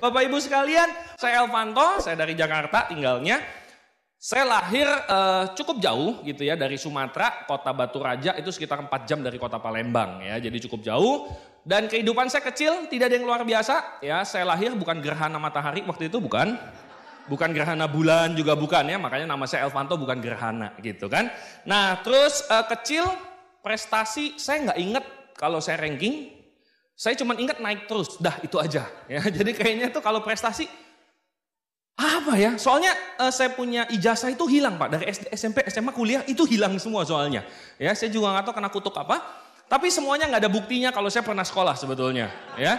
Bapak Ibu sekalian, saya Elvanto, saya dari Jakarta tinggalnya. Saya lahir cukup jauh gitu ya, dari Sumatera, kota Batu Raja itu sekitar 4 jam dari kota Palembang ya, jadi cukup jauh. Dan kehidupan saya kecil tidak ada yang luar biasa ya, saya lahir bukan gerhana matahari waktu itu, bukan gerhana bulan juga bukan ya, makanya nama saya Elvanto bukan gerhana gitu kan. Nah terus kecil prestasi saya nggak inget kalau saya ranking. Saya cuma ingat naik terus, dah itu aja. Ya, jadi kayaknya tuh kalau prestasi, apa ya, soalnya saya punya ijazah itu hilang Pak. Dari SD, SMP, SMA, kuliah itu hilang semua soalnya. Ya, saya juga nggak tahu kena kutuk apa. Tapi semuanya nggak ada buktinya kalau saya pernah sekolah sebetulnya. Ya.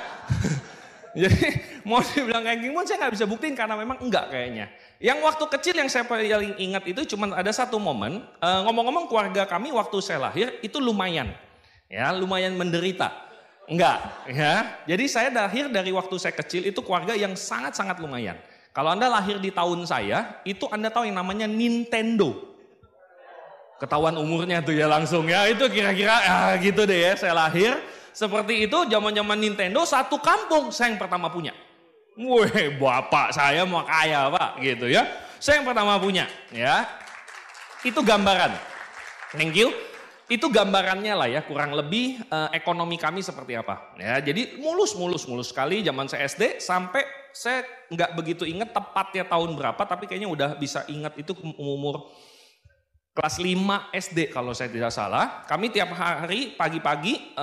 Jadi mau dibilang ranking pun saya nggak bisa buktiin karena memang enggak kayaknya. Yang waktu kecil yang saya paling ingat itu cuma ada satu momen. Ngomong-ngomong keluarga kami waktu saya lahir itu lumayan. Ya, lumayan menderita. Enggak, ya. Jadi saya lahir dari waktu saya kecil itu keluarga yang sangat-sangat lumayan. Kalau Anda lahir di tahun saya, itu Anda tahu yang namanya Nintendo. Ketahuan umurnya tuh ya langsung ya, itu kira-kira gitu deh ya, saya lahir. Seperti itu, zaman-zaman Nintendo, satu kampung saya yang pertama punya. Wih, bapak saya mau kaya Pak, gitu ya. Saya yang pertama punya, ya. Itu gambaran. Thank you. Itu gambarannya lah ya, kurang lebih ekonomi kami seperti apa. Ya, jadi mulus sekali zaman saya SD sampai saya nggak begitu ingat tepatnya tahun berapa, tapi kayaknya udah bisa ingat itu umur kelas 5 SD kalau saya tidak salah. Kami tiap hari pagi-pagi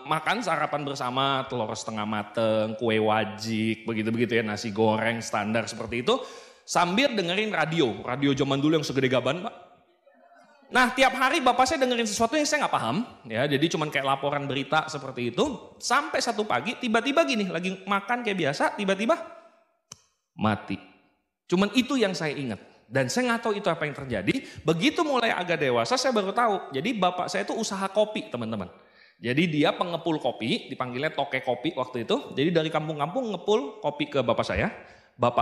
makan sarapan bersama, telur setengah mateng, kue wajik, begitu-begitu ya, nasi goreng standar seperti itu. Sambil dengerin radio zaman dulu yang segede gaban Pak. Nah tiap hari bapak saya dengerin sesuatu yang saya nggak paham, ya jadi cuman kayak laporan berita seperti itu. Sampai satu pagi tiba-tiba gini, lagi makan kayak biasa, tiba-tiba mati. Cuman itu yang saya ingat dan saya nggak tahu itu apa yang terjadi. Begitu mulai agak dewasa saya baru tahu. Jadi bapak saya itu usaha kopi teman-teman. Jadi dia pengepul kopi, dipanggilnya toke kopi waktu itu. Jadi dari kampung-kampung ngepul kopi ke bapak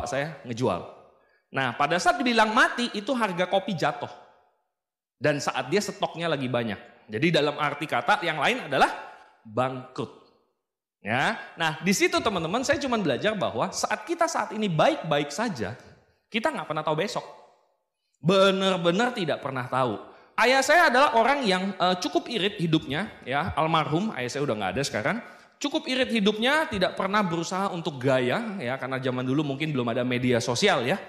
saya ngejual. Nah pada saat dibilang mati itu harga kopi jatuh. Dan saat dia stoknya lagi banyak. Jadi dalam arti kata yang lain adalah bangkrut. Ya, nah di situ teman-teman saya cuma belajar bahwa saat kita saat ini baik-baik saja, kita nggak pernah tahu besok. Benar-benar tidak pernah tahu. Ayah saya adalah orang yang cukup irit hidupnya, ya almarhum ayah saya udah nggak ada sekarang. Cukup irit hidupnya, tidak pernah berusaha untuk gaya, ya karena zaman dulu mungkin belum ada media sosial ya.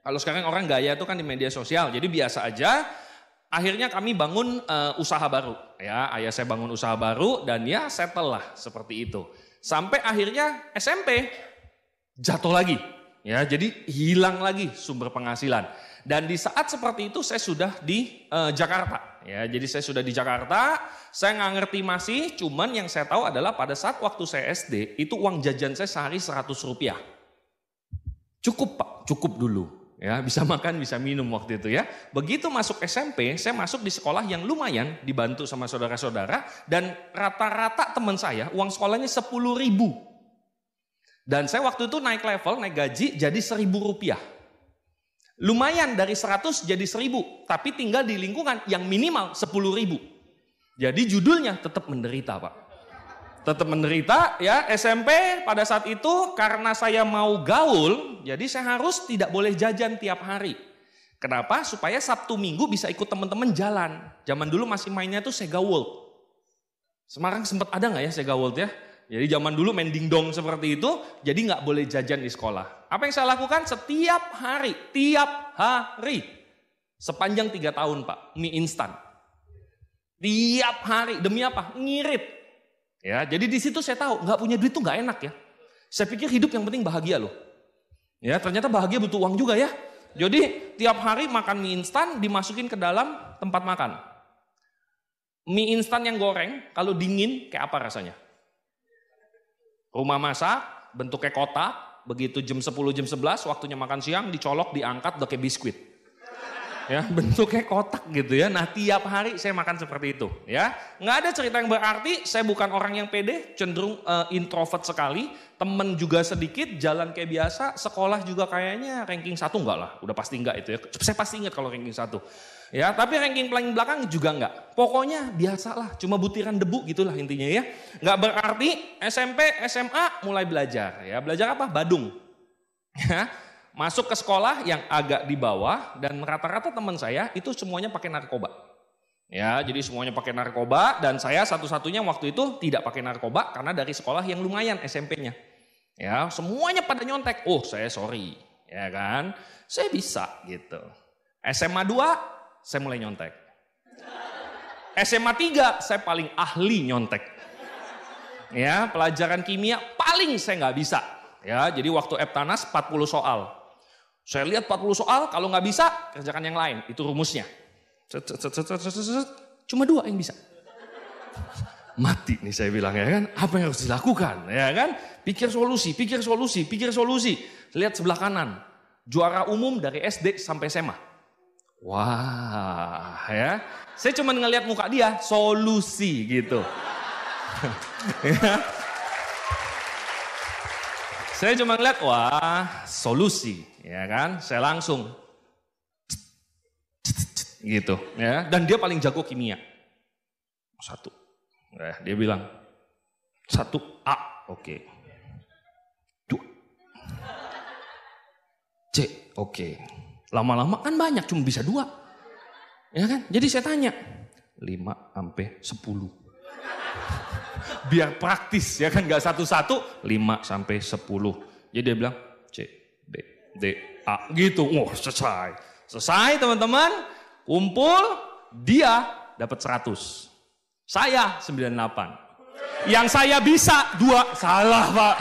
Kalau sekarang orang gaya itu kan di media sosial, jadi biasa aja. Akhirnya kami bangun usaha baru, ya ayah saya bangun usaha baru dan ya settle lah seperti itu. Sampai akhirnya SMP jatuh lagi, ya jadi hilang lagi sumber penghasilan. Dan di saat seperti itu saya sudah di Jakarta, ya jadi saya sudah di Jakarta. Saya nggak ngerti masih, cuman yang saya tahu adalah pada saat waktu saya SD itu uang jajan saya sehari 100 rupiah. Cukup Pak, cukup dulu. Ya, bisa makan, bisa minum waktu itu ya. Begitu masuk SMP, saya masuk di sekolah yang lumayan, dibantu sama saudara-saudara. Dan rata-rata teman saya, uang sekolahnya 10.000. Dan saya waktu itu naik level, naik gaji, jadi 1.000 rupiah. Lumayan dari 100 jadi 1.000, tapi tinggal di lingkungan yang minimal 10.000. Jadi judulnya tetap menderita Pak. Tetap menderita ya. SMP pada saat itu karena saya mau gaul, jadi saya harus tidak boleh jajan tiap hari. Kenapa? Supaya Sabtu Minggu bisa ikut teman-teman jalan. Zaman dulu masih mainnya tuh Sega World. Semarang sempat ada nggak ya Sega World ya? Jadi zaman dulu main dingdong seperti itu, jadi nggak boleh jajan di sekolah. Apa yang saya lakukan? Setiap hari, tiap hari, sepanjang 3 tahun Pak, mie instan. Tiap hari, demi apa? Ngirit. Ya, jadi di situ saya tahu nggak punya duit tuh nggak enak ya. Saya pikir hidup yang penting bahagia loh. Ya, ternyata bahagia butuh uang juga ya. Jadi tiap hari makan mie instan dimasukin ke dalam tempat makan. Mie instan yang goreng kalau dingin kayak apa rasanya? Rumah masak bentuknya kotak, begitu jam 10 jam 11 waktunya makan siang dicolok diangkat udah kayak biskuit. Ya, bentuknya kotak gitu ya. Nah, tiap hari saya makan seperti itu ya. Nggak ada cerita yang berarti, saya bukan orang yang pede, cenderung introvert sekali. Temen juga sedikit, jalan kayak biasa, sekolah juga kayaknya ranking 1 enggak lah. Udah pasti enggak itu ya. Saya pasti ingat kalau ranking 1. Ya, tapi ranking paling belakang juga enggak. Pokoknya biasalah, cuma butiran debu gitulah intinya ya. Nggak berarti SMP, SMA mulai belajar ya. Belajar apa? Badung. Ya. Masuk ke sekolah yang agak di bawah dan rata-rata teman saya itu semuanya pakai narkoba. Ya, jadi semuanya pakai narkoba dan saya satu-satunya waktu itu tidak pakai narkoba karena dari sekolah yang lumayan SMP-nya. Ya, semuanya pada nyontek. Oh, saya sorry. Ya kan? Saya bisa gitu. SMA 2 saya mulai nyontek. SMA 3 saya paling ahli nyontek. Ya, pelajaran kimia paling saya nggak bisa. Ya, jadi waktu Eptanas 40 soal. Saya lihat 40 soal, kalau nggak bisa, kerjakan yang lain. Itu rumusnya. Cuma 2 yang bisa. Mati nih saya bilang ya kan. Apa yang harus dilakukan ya kan. Pikir solusi. Lihat sebelah kanan. Juara umum dari SD sampai SMA. Wah ya. Saya cuma ngelihat muka dia, solusi gitu. Ya. Saya cuma ngeliat, wah solusi, ya kan? Saya langsung gitu, ya. Dan dia paling jago kimia. 1, dia bilang 1 A, oke. 2 C, oke. Lama-lama kan banyak, cuma bisa 2, ya kan? Jadi saya tanya 5 sampai 10. Biar praktis ya kan, nggak satu-satu 5 sampai 10. Jadi dia bilang C, B, D, A gitu. Wah, selesai teman-teman. Kumpul, dia dapat 100. Saya 98. Yang saya bisa 2. Salah, Pak.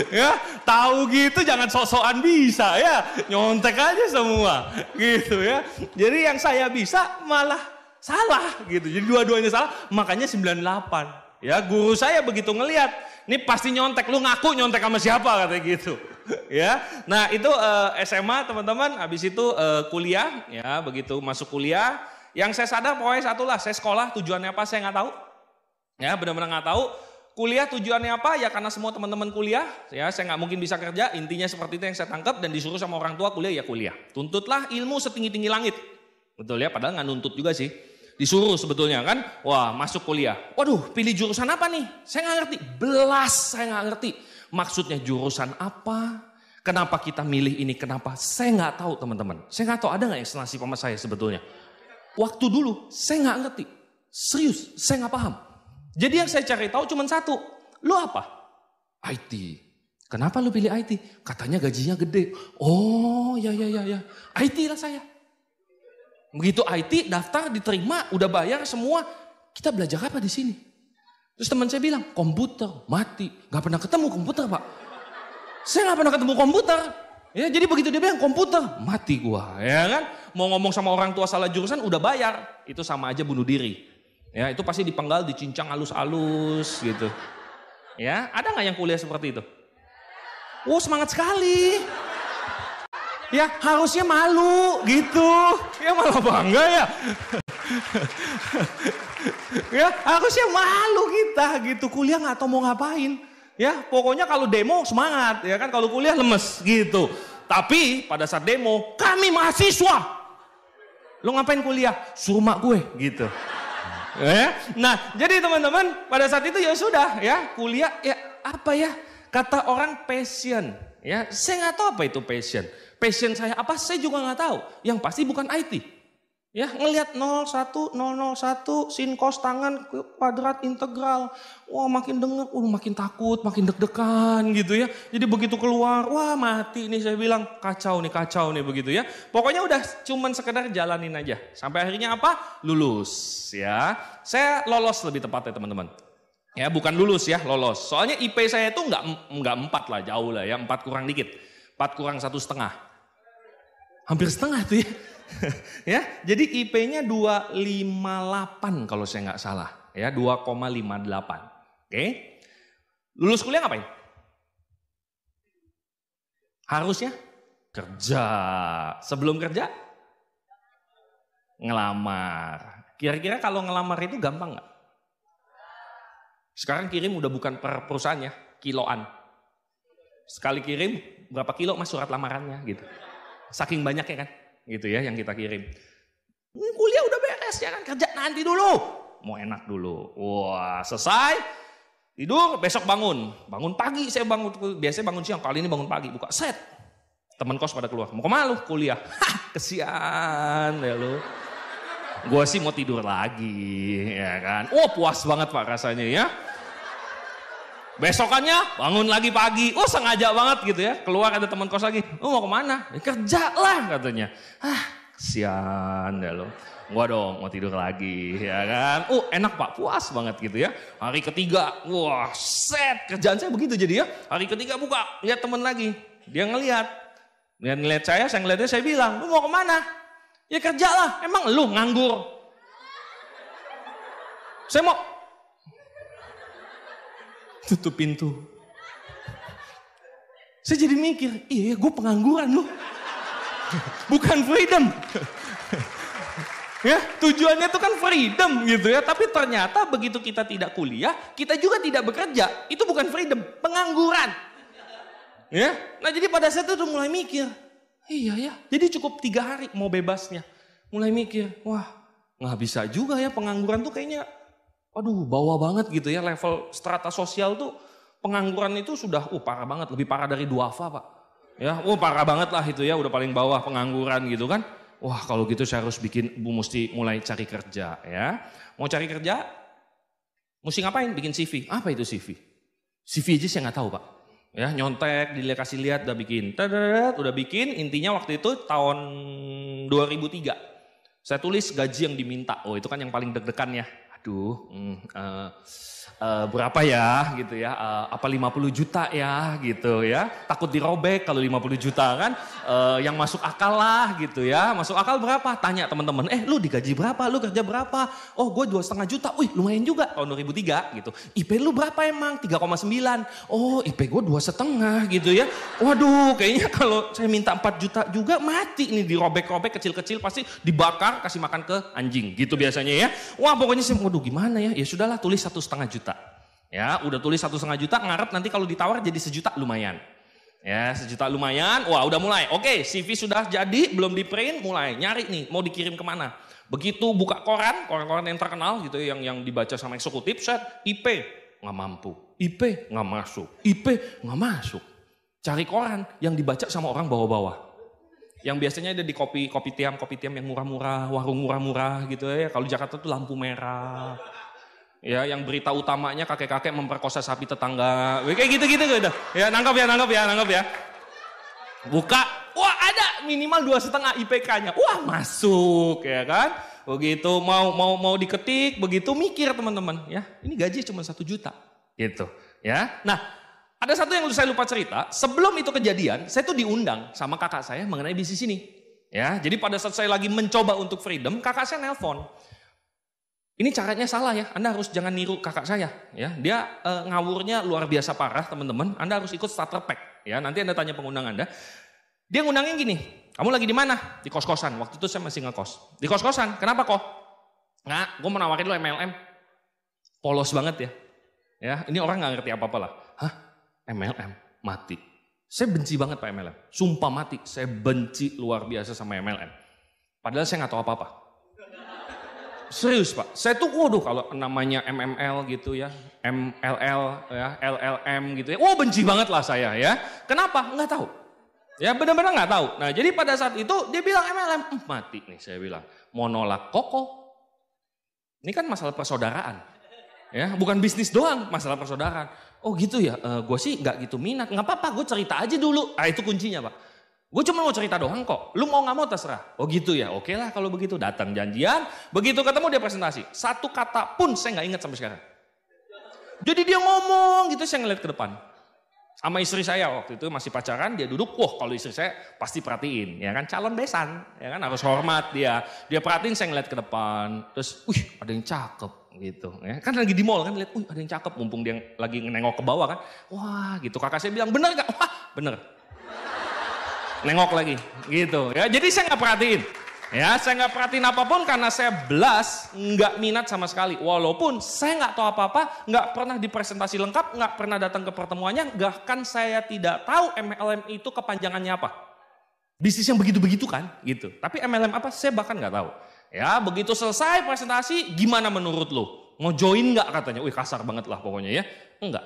Ya, tahu gitu jangan sok-sokan bisa ya, nyontek aja semua gitu ya. Jadi yang saya bisa malah salah gitu. Jadi dua-duanya salah, makanya 98. Ya, guru saya begitu ngelihat, ini pasti nyontek, lu ngaku nyontek sama siapa katanya gitu. Ya. Nah, itu SMA teman-teman, habis itu kuliah ya, begitu masuk kuliah, yang saya sadar pokoknya satulah, saya sekolah tujuannya apa saya nggak tahu. Ya, benar-benar nggak tahu. Kuliah tujuannya apa? Ya karena semua teman-teman kuliah, ya saya nggak mungkin bisa kerja. Intinya seperti itu yang saya tangkap dan disuruh sama orang tua kuliah ya kuliah. Tuntutlah ilmu setinggi-tinggi langit. Betul ya, padahal nggak nuntut juga sih. Disuruh sebetulnya kan, wah masuk kuliah. Waduh, pilih jurusan apa nih? Saya nggak ngerti. Saya nggak ngerti. Maksudnya jurusan apa? Kenapa kita milih ini? Kenapa? Saya nggak tahu teman-teman. Saya nggak tahu ada nggak yang senasib sama saya sebetulnya. Waktu dulu saya nggak ngerti. Serius, saya nggak paham. Jadi yang saya cari tahu cuma satu, lu apa? IT. Kenapa lu pilih IT? Katanya gajinya gede. Oh ya. IT lah saya. Begitu IT daftar diterima, udah bayar semua. Kita belajar apa di sini? Terus teman saya bilang komputer, mati. Gak pernah ketemu komputer Pak. Saya gak pernah ketemu komputer. Ya jadi begitu dia bilang komputer, mati gua. Ya kan? Mau ngomong sama orang tua salah jurusan udah bayar, itu sama aja bunuh diri. Ya itu pasti dipenggal, dicincang halus-halus gitu. Ya ada nggak yang kuliah seperti itu? Oh semangat sekali. Ya harusnya malu gitu. Ya malah bangga ya. Ya harusnya malu kita gitu. Kuliah nggak tahu mau ngapain. Ya pokoknya kalau demo semangat. Ya kan kalau kuliah lemes gitu. Tapi pada saat demo kami mahasiswa. Lo ngapain kuliah? Suruh mak gue gitu. Ya. Nah, jadi teman-teman pada saat itu ya sudah ya kuliah ya apa ya kata orang passion ya saya nggak tahu apa itu passion saya apa saya juga nggak tahu yang pasti bukan IT ya ngelihat 0,1 0,01 sin cos tangan kuadrat integral wah makin denger makin takut makin deg-degan gitu ya jadi begitu keluar wah mati nih saya bilang kacau nih begitu ya pokoknya udah cuman sekedar jalanin aja sampai akhirnya apa lulus ya saya lolos lebih tepatnya teman-teman ya bukan lulus ya lolos soalnya IP saya itu nggak 4 lah jauh lah ya 4 kurang dikit 4 kurang 1,5 hampir setengah tuh ya ya, jadi IP-nya 258 kalau saya nggak salah, ya 2,58. Oke, lulus kuliah ngapain? Harusnya kerja. Sebelum kerja, ngelamar. Kira-kira kalau ngelamar itu gampang nggak? Sekarang kirim udah bukan per perusahaannya, kiloan. Sekali kirim, berapa kilo mas surat lamarannya gitu. Saking banyaknya kan, gitu ya yang kita kirim. Kuliah udah beres ya kan, kerja nanti dulu. Mau enak dulu. Wah selesai, tidur, besok bangun. Bangun pagi, saya bangun, biasanya bangun siang, kali ini bangun pagi. Buka set, teman kos pada keluar. Mau kemana lu? Kuliah. Hah, kesian ya lu. Gua sih mau tidur lagi, ya kan. Oh puas banget pak rasanya ya. Besokannya bangun lagi pagi, oh sengaja banget gitu ya. Keluar ada teman kos lagi, oh mau kemana? Ya, kerja lah katanya. Kesian ya lo. Gua dong mau tidur lagi ya kan. Oh enak pak, puas banget gitu ya. Hari ketiga, wah set kerjaan saya begitu jadi ya. Hari ketiga buka, lihat teman lagi. Dia ngelihat saya ngeliat dia, saya bilang, lu mau kemana? Ya kerja lah, emang lu nganggur? Saya mau tutup pintu. Saya jadi mikir, iya gue pengangguran loh. Bukan freedom. Ya, tujuannya itu kan freedom gitu ya. Tapi ternyata begitu kita tidak kuliah, kita juga tidak bekerja. Itu bukan freedom, pengangguran. Ya, nah jadi pada saat itu udah mulai mikir, iya ya, jadi cukup 3 hari mau bebasnya. Mulai mikir, wah nggak bisa juga ya pengangguran tuh kayaknya, aduh bawah banget gitu ya, level strata sosial tuh pengangguran itu sudah parah banget, lebih parah dari duafa pak. Ya, parah banget lah itu ya, udah paling bawah pengangguran gitu kan. Wah kalau gitu saya harus mesti mulai cari kerja ya. Mau cari kerja, mesti ngapain? Bikin CV. Apa itu CV? CV aja saya nggak tahu pak. Ya nyontek, dikasih lihat, udah bikin. Udah bikin, intinya waktu itu tahun 2003. Saya tulis gaji yang diminta. Oh itu kan yang paling deg-degan ya. Aduh, berapa ya gitu ya, apa 50 juta ya gitu ya, takut dirobek kalau 50 juta kan, yang masuk akal lah gitu ya. Masuk akal berapa? Tanya teman-teman, lu digaji berapa, lu kerja berapa? Oh gue 2,5 juta, wih lumayan juga tahun 2003 gitu. IP lu berapa emang? 3,9. Oh IP gue 2,5 gitu ya. Waduh kayaknya kalau saya minta 4 juta juga mati nih, dirobek-robek kecil-kecil pasti dibakar kasih makan ke anjing gitu biasanya ya. Wah pokoknya saya waduh gimana ya, ya sudahlah tulis 1,5 juta. Ya udah tulis 1,5 juta, ngarep nanti kalau ditawar jadi 1 juta lumayan. Ya 1 juta lumayan, wah udah mulai. Oke CV sudah jadi, belum di print, mulai nyari nih mau dikirim kemana. Begitu buka koran yang terkenal gitu yang dibaca sama eksekutif, set IP nggak mampu, IP nggak masuk, IP nggak masuk. Cari koran yang dibaca sama orang bawah-bawah. Yang biasanya ada di kopi tiam yang murah-murah, warung murah-murah gitu ya. Kalau Jakarta tuh lampu merah. Ya, yang berita utamanya kakek-kakek memperkosa sapi tetangga. Kayak gitu-gitu gitu. Ya, nangkep ya. Buka, wah ada minimal 2,5 IPK-nya. Wah, masuk ya kan? Begitu mau diketik, begitu mikir teman-teman, ya. Ini gaji cuma 1 juta. Gitu, ya. Nah, ada satu yang saya lupa cerita, sebelum itu kejadian, saya tuh diundang sama kakak saya mengenai bisnis ini. Ya, jadi pada saat saya lagi mencoba untuk freedom, kakak saya nelpon. Ini caranya salah ya, Anda harus jangan niru kakak saya. Ya, dia ngawurnya luar biasa parah teman-teman. Anda harus ikut starter pack. Ya, nanti Anda tanya pengundang Anda. Dia ngundangnya gini, kamu lagi di mana? Di kos-kosan. Waktu itu saya masih ngekos. Di kos-kosan, kenapa kok? Nggak, gue mau nawarin lo MLM. Polos banget ya. Ya, ini orang nggak ngerti apa-apa lah. Hah? MLM? Mati. Saya benci banget Pak MLM. Sumpah mati, saya benci luar biasa sama MLM. Padahal saya nggak tahu apa-apa. Serius Pak, saya tuh waduh kalau namanya MML gitu ya, MLL ya, LLM gitu ya, benci banget lah saya ya. Kenapa? Nggak tahu. Ya benar-benar nggak tahu. Nah jadi pada saat itu dia bilang MLM, mati nih saya bilang. Mau nolak koko. Ini kan masalah persaudaraan. Ya bukan bisnis doang, masalah persaudaraan. Oh gitu ya, gue sih nggak gitu minat. Nggak apa-apa, gue cerita aja dulu. Ah itu kuncinya Pak. Gue cuma mau cerita doang kok, lu mau gak mau terserah. Oh gitu ya, oke lah kalau begitu. Datang janjian, begitu ketemu dia presentasi. 1 kata pun saya gak ingat sampai sekarang. Jadi dia ngomong gitu, saya ngeliat ke depan. Sama istri saya waktu itu masih pacaran, dia duduk, kalau istri saya pasti perhatiin. Ya kan, calon besan, ya kan harus hormat dia. Dia perhatiin, saya ngeliat ke depan. Terus, ada yang cakep gitu. Ya. Kan lagi di mall kan, lihat, ada yang cakep. Mumpung dia lagi nengok ke bawah kan. Wah gitu, kakak saya bilang, bener gak? Wah bener. nengok lagi, gitu ya. Jadi saya nggak perhatiin. Ya, saya nggak perhatiin apapun karena saya belas nggak minat sama sekali. Walaupun saya nggak tahu apa-apa, nggak pernah dipresentasi lengkap, nggak pernah datang ke pertemuannya, bahkan saya tidak tahu MLM itu kepanjangannya apa. Bisnis yang begitu-begitu kan, gitu. Tapi MLM apa, saya bahkan nggak tahu. Ya, begitu selesai presentasi, gimana menurut lo? Mau join nggak katanya? Wih, kasar banget lah pokoknya ya. Enggak.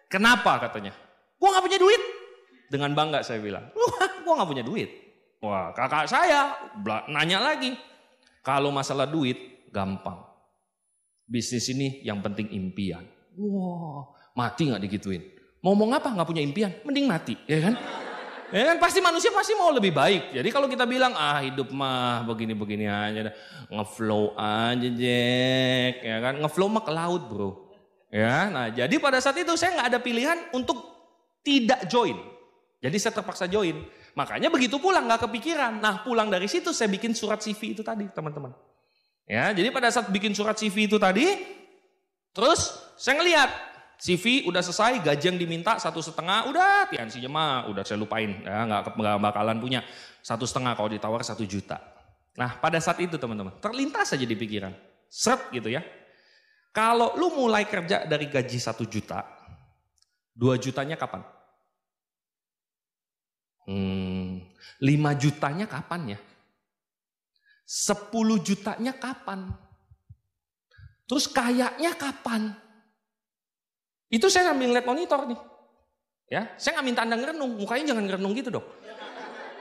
Kenapa katanya? Gua nggak punya duit. Dengan bangga saya bilang, gua nggak punya duit. Wah, kakak saya nanya lagi. Kalau masalah duit, gampang. Bisnis ini yang penting impian. Wah, mati nggak digituin. Mau ngomong apa? Nggak punya impian, mending mati, ya kan? Ya kan, pasti manusia pasti mau lebih baik. Jadi kalau kita bilang, hidup mah begini-begini aja, ngeflow aja, Jack, ya kan? Ngeflow mah ke laut, bro. Ya, nah jadi pada saat itu saya nggak ada pilihan untuk tidak join. Jadi saya terpaksa join. Makanya begitu pulang nggak kepikiran. Nah pulang dari situ saya bikin surat CV itu tadi teman-teman. Ya, jadi pada saat bikin surat CV itu tadi, terus saya ngelihat CV udah selesai, gaji yang diminta 1,5, udah tiansinya mah udah saya lupain. Ya, nggak bakalan punya 1,5 kalau ditawar 1 juta. Nah pada saat itu teman-teman terlintas aja di pikiran, seret gitu ya. Kalau lu mulai kerja dari gaji 1 juta, 2 jutanya kapan? 5 jutanya kapan ya? 10 jutanya kapan? Terus kayaknya kapan? Itu saya sambil lihat monitor nih. Ya, saya nggak minta Anda ngerenung, mukanya jangan ngerenung gitu dong.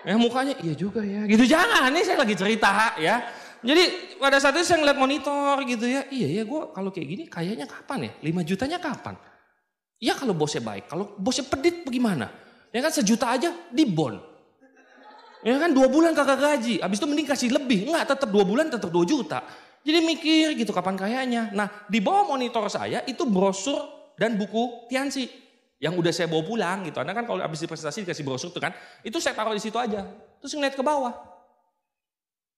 Ya mukanya iya juga ya. Gitu jangan, nih saya lagi cerita ya. Jadi pada saat itu saya ngeliat monitor gitu ya. Iya ya, gue kalau kayak gini kayaknya kapan ya? 5 jutanya kapan? Ya kalau bosnya baik, kalau bosnya pedit bagaimana? Ya kan 1 juta aja di bond. Ya kan 2 bulan kagak gaji. Habis itu mending kasih lebih. Enggak, tetap 2 bulan tetap 2 juta. Jadi mikir gitu kapan kayaknya. Nah di bawah monitor saya itu brosur dan buku Tiansi. Yang udah saya bawa pulang gitu. Karena kan kalau habis presentasi dikasih brosur tuh kan. Itu saya taruh di situ aja. Terus ngeliat ke bawah.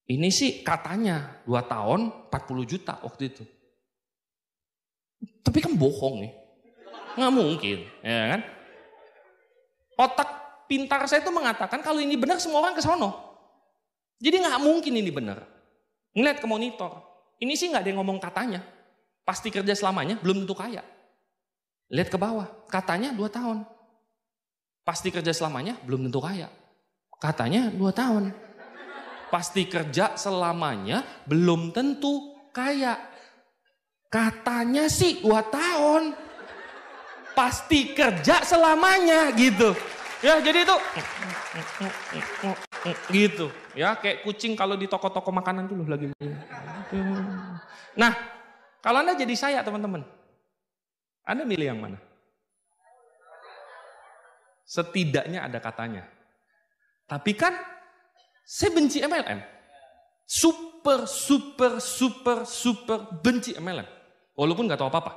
Ini sih katanya 2 tahun 40 juta waktu itu. Tapi kan bohong nih. Nggak mungkin. Ya kan. Otak pintar saya itu mengatakan kalau ini benar semua orang ke sono. Jadi nggak mungkin ini benar. Ngeliat ke monitor, ini sih nggak ada yang ngomong katanya. Pasti kerja selamanya, belum tentu kaya. Lihat ke bawah, katanya 2 tahun. Pasti kerja selamanya, belum tentu kaya. Katanya 2 tahun. Pasti kerja selamanya, belum tentu kaya. Katanya sih 2 tahun. Pasti kerja selamanya gitu. Ya jadi itu gitu ya, kayak kucing kalau di toko-toko makanan tuh lagi. Nah kalau Anda jadi saya teman-teman, Anda milih yang mana? Setidaknya ada katanya. Tapi kan saya benci MLM. Super benci MLM. Walaupun gak tahu apa-apa.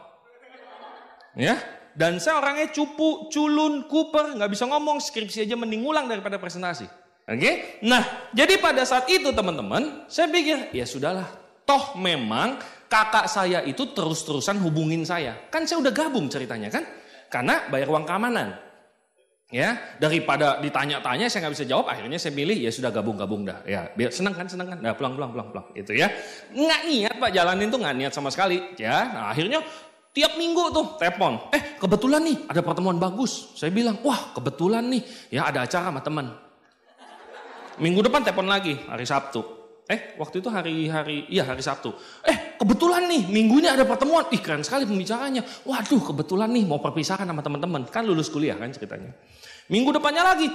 Ya. Dan saya orangnya cupu, culun, kuper, nggak bisa ngomong, skripsi aja mending ngulang daripada presentasi. Oke? Nah, jadi pada saat itu teman-teman, saya pikir, ya sudahlah. Toh memang kakak saya itu terus-terusan hubungin saya. Kan saya udah gabung ceritanya kan? Karena bayar uang keamanan. Ya, daripada ditanya-tanya saya nggak bisa jawab, akhirnya saya pilih ya sudah gabung dah. Ya, biar senang kan. Nah, pulang. Itu ya. Nggak niat Pak, jalanin tuh nggak niat sama sekali. Ya, nah akhirnya tiap minggu tuh telepon, kebetulan nih ada pertemuan bagus. Saya bilang, wah kebetulan nih ya ada acara sama teman. Minggu depan telepon lagi, hari Sabtu. Waktu itu hari Sabtu. Kebetulan nih minggunya ada pertemuan. Ih keren sekali pembicaranya. Waduh kebetulan nih mau perpisahan sama teman-teman. Kan lulus kuliah kan ceritanya. Minggu depannya lagi,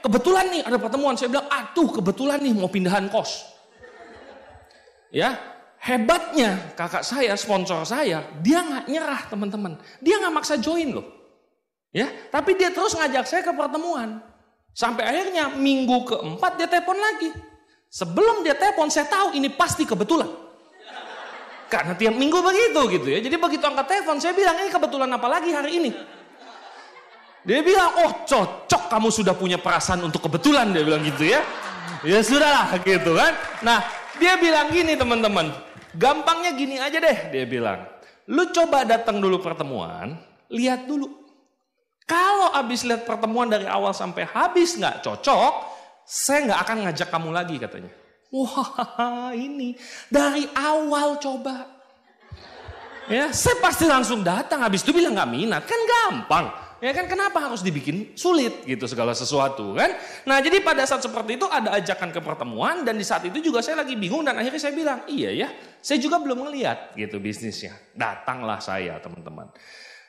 kebetulan nih ada pertemuan. Saya bilang, aduh kebetulan nih mau pindahan kos. Ya. Hebatnya kakak saya, sponsor saya, dia nggak nyerah teman-teman. Dia nggak maksa join loh. Ya, tapi dia terus ngajak saya ke pertemuan. Sampai akhirnya minggu keempat dia telepon lagi. Sebelum dia telepon saya tahu ini pasti kebetulan. Karena tiap minggu begitu gitu ya. Jadi begitu angkat telepon saya bilang ini kebetulan apa lagi hari ini. Dia bilang, oh cocok kamu sudah punya perasaan untuk kebetulan, dia bilang gitu ya. Ya sudahlah gitu kan. Nah dia bilang gini teman-teman. Gampangnya gini aja deh, dia bilang. Lu coba datang dulu pertemuan, lihat dulu. Kalau habis lihat pertemuan dari awal sampai habis nggak cocok, saya nggak akan ngajak kamu lagi katanya. Wah ini dari awal coba. Ya, saya pasti langsung datang, habis itu bilang nggak minat, kan gampang. Ya kan, kenapa harus dibikin sulit gitu segala sesuatu kan? Nah jadi pada saat seperti itu ada ajakan ke pertemuan, dan di saat itu juga saya lagi bingung, dan akhirnya saya bilang, iya ya, saya juga belum ngeliat gitu bisnisnya. Datanglah saya teman-teman.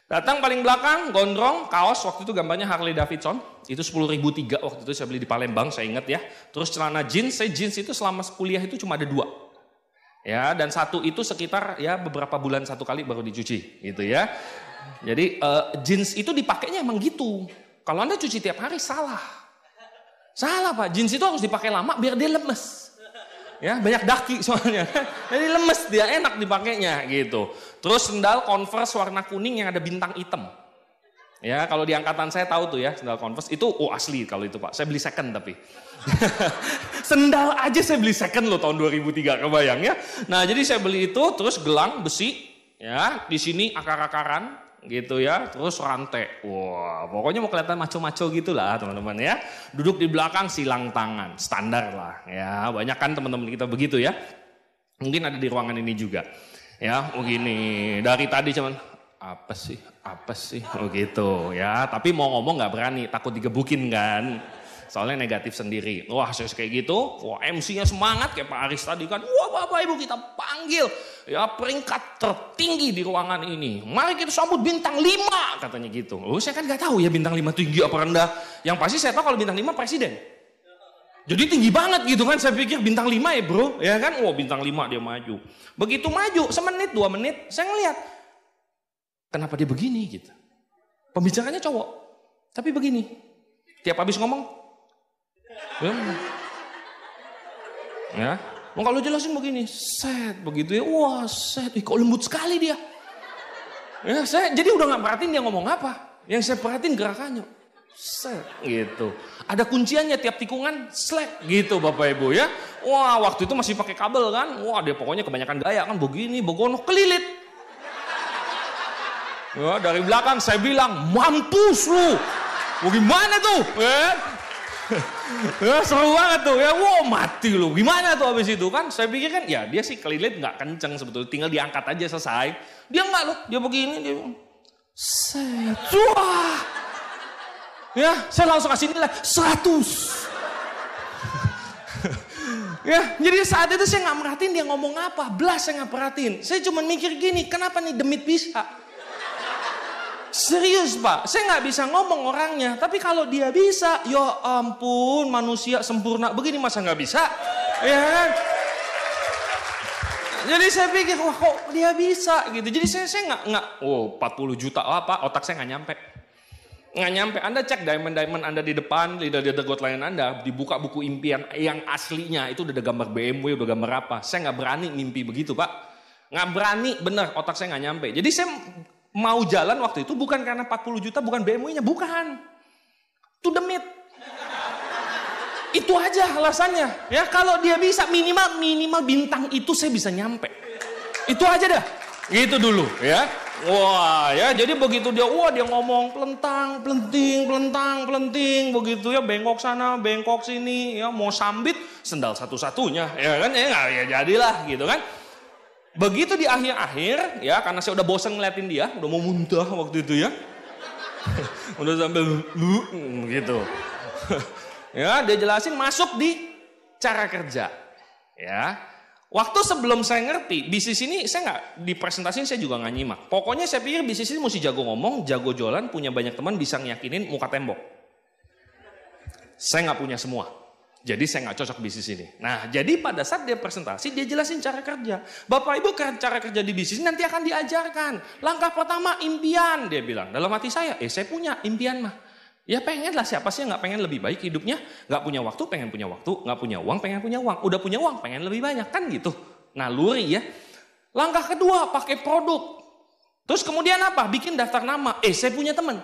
Datang paling belakang, gondrong, kaos, waktu itu gambarnya Harley Davidson, itu 10.003 waktu itu saya beli di Palembang, saya ingat ya. Terus celana jeans, saya jeans itu selama kuliah itu cuma ada 2. Ya, dan satu itu sekitar ya beberapa bulan satu kali baru dicuci gitu ya. Jadi jeans itu dipakainya emang gitu. Kalau Anda cuci tiap hari salah. Salah Pak, jeans itu harus dipakai lama biar dia lemes. Ya, banyak daki soalnya. Jadi lemes, dia enak dipakainya gitu. Terus sendal Converse warna kuning yang ada bintang hitam. Ya, kalau di angkatan saya tahu tuh ya, sendal Converse itu asli kalau itu Pak. Saya beli second tapi. Sendal aja saya beli second loh tahun 2003, kebayang ya. Nah, jadi saya beli itu, terus gelang besi ya, di sini akar-akaran gitu ya, terus rantai. Wah, pokoknya mau kelihatan maco-maco gitulah teman-teman ya. Duduk di belakang silang tangan, standar lah ya. Banyak kan teman-teman kita begitu ya. Mungkin ada di ruangan ini juga. Ya, begini. Dari tadi cuman apa sih, gitu ya. Tapi mau ngomong nggak berani, takut digebukin kan. Soalnya negatif sendiri. Wah, saya kayak gitu. Wah, MC-nya semangat kayak Pak Aris tadi kan. Wah, Bapak Ibu kita panggil ya peringkat tertinggi di ruangan ini. Mari kita sambut bintang 5 katanya gitu. Oh, saya kan nggak tahu ya bintang 5 tinggi apa rendah. Yang pasti saya tahu kalau bintang 5 presiden. Jadi tinggi banget gitu kan. Saya pikir bintang 5 ya bro. Ya kan, wah bintang 5 dia maju. Begitu maju, semenit 2 menit, saya ngeliat. Kenapa dia begini gitu. Pembicaranya cowok. Tapi begini. Tiap habis ngomong. Ya, mau kalau jelasin begini, set begitu ya, wah set, kok lembut sekali dia. Ya, saya jadi udah nggak perhatiin dia ngomong apa, yang saya perhatiin gerakannya, set gitu. Ada kunciannya tiap tikungan, slack gitu Bapak Ibu ya. Wah waktu itu masih pakai kabel kan, wah dia pokoknya kebanyakan gaya kan, begini, begono, kelilit. Ya, dari belakang saya bilang, mampus lu, gimana tuh? Ya, seru banget tuh ya, wow mati lu, gimana tuh habis itu kan, saya pikir kan ya dia sih kelilit nggak kenceng sebetulnya, tinggal diangkat aja selesai, dia nggak loh, dia begini, dia set, wah, ya saya langsung kasih nilai 100. Ya, jadi saat itu saya nggak merhatiin dia ngomong apa, belas saya nggak perhatiin, saya cuma mikir gini, kenapa nih demit bisa? Serius Pak, saya nggak bisa ngomong orangnya, tapi kalau dia bisa, ya ampun manusia sempurna begini masa nggak bisa, ya kan? Jadi saya pikir wah kok dia bisa gitu, jadi saya nggak, 40 juta apa, otak saya nggak nyampe. Anda cek diamond Anda di depan, di got lain Anda, dibuka buku impian yang aslinya itu udah ada gambar BMW, udah gambar apa, saya nggak berani mimpi begitu Pak, nggak berani bener, otak saya nggak nyampe, jadi saya mau jalan waktu itu bukan karena 40 juta, bukan BMW-nya, bukan. To the meet. Itu aja alasannya. Ya, kalau dia bisa minimal bintang itu saya bisa nyampe. Itu aja dah. Gitu dulu, ya. Wah, ya jadi begitu dia ngomong pelenting begitu ya, bengkok sana, bengkok sini, ya mau sambit sendal satu-satunya, ya kan ya jadilah gitu kan. Begitu di akhir-akhir ya, karena saya udah bosan ngeliatin dia, udah mau muntah waktu itu ya. Udah sambil gitu. Ya, dia jelasin masuk di cara kerja. Ya. Waktu sebelum saya ngerti, bisnis ini saya nggak dipresentasiin, saya juga nggak nyimak. Pokoknya saya pikir bisnis ini mesti jago ngomong, jago jualan, punya banyak teman, bisa ngiyakinin muka tembok. Saya nggak punya semua. Jadi saya nggak cocok bisnis ini. Nah, jadi pada saat dia presentasi, dia jelasin cara kerja. Bapak Ibu, cara kerja di bisnis nanti akan diajarkan. Langkah pertama, impian. Dia bilang, dalam hati saya punya impian mah. Ya pengen lah, siapa sih yang nggak pengen lebih baik hidupnya? Nggak punya waktu, pengen punya waktu. Nggak punya uang, pengen punya uang. Udah punya uang, pengen lebih banyak. Kan gitu. Naluri ya. Langkah kedua, pakai produk. Terus kemudian apa? Bikin daftar nama. Saya punya teman.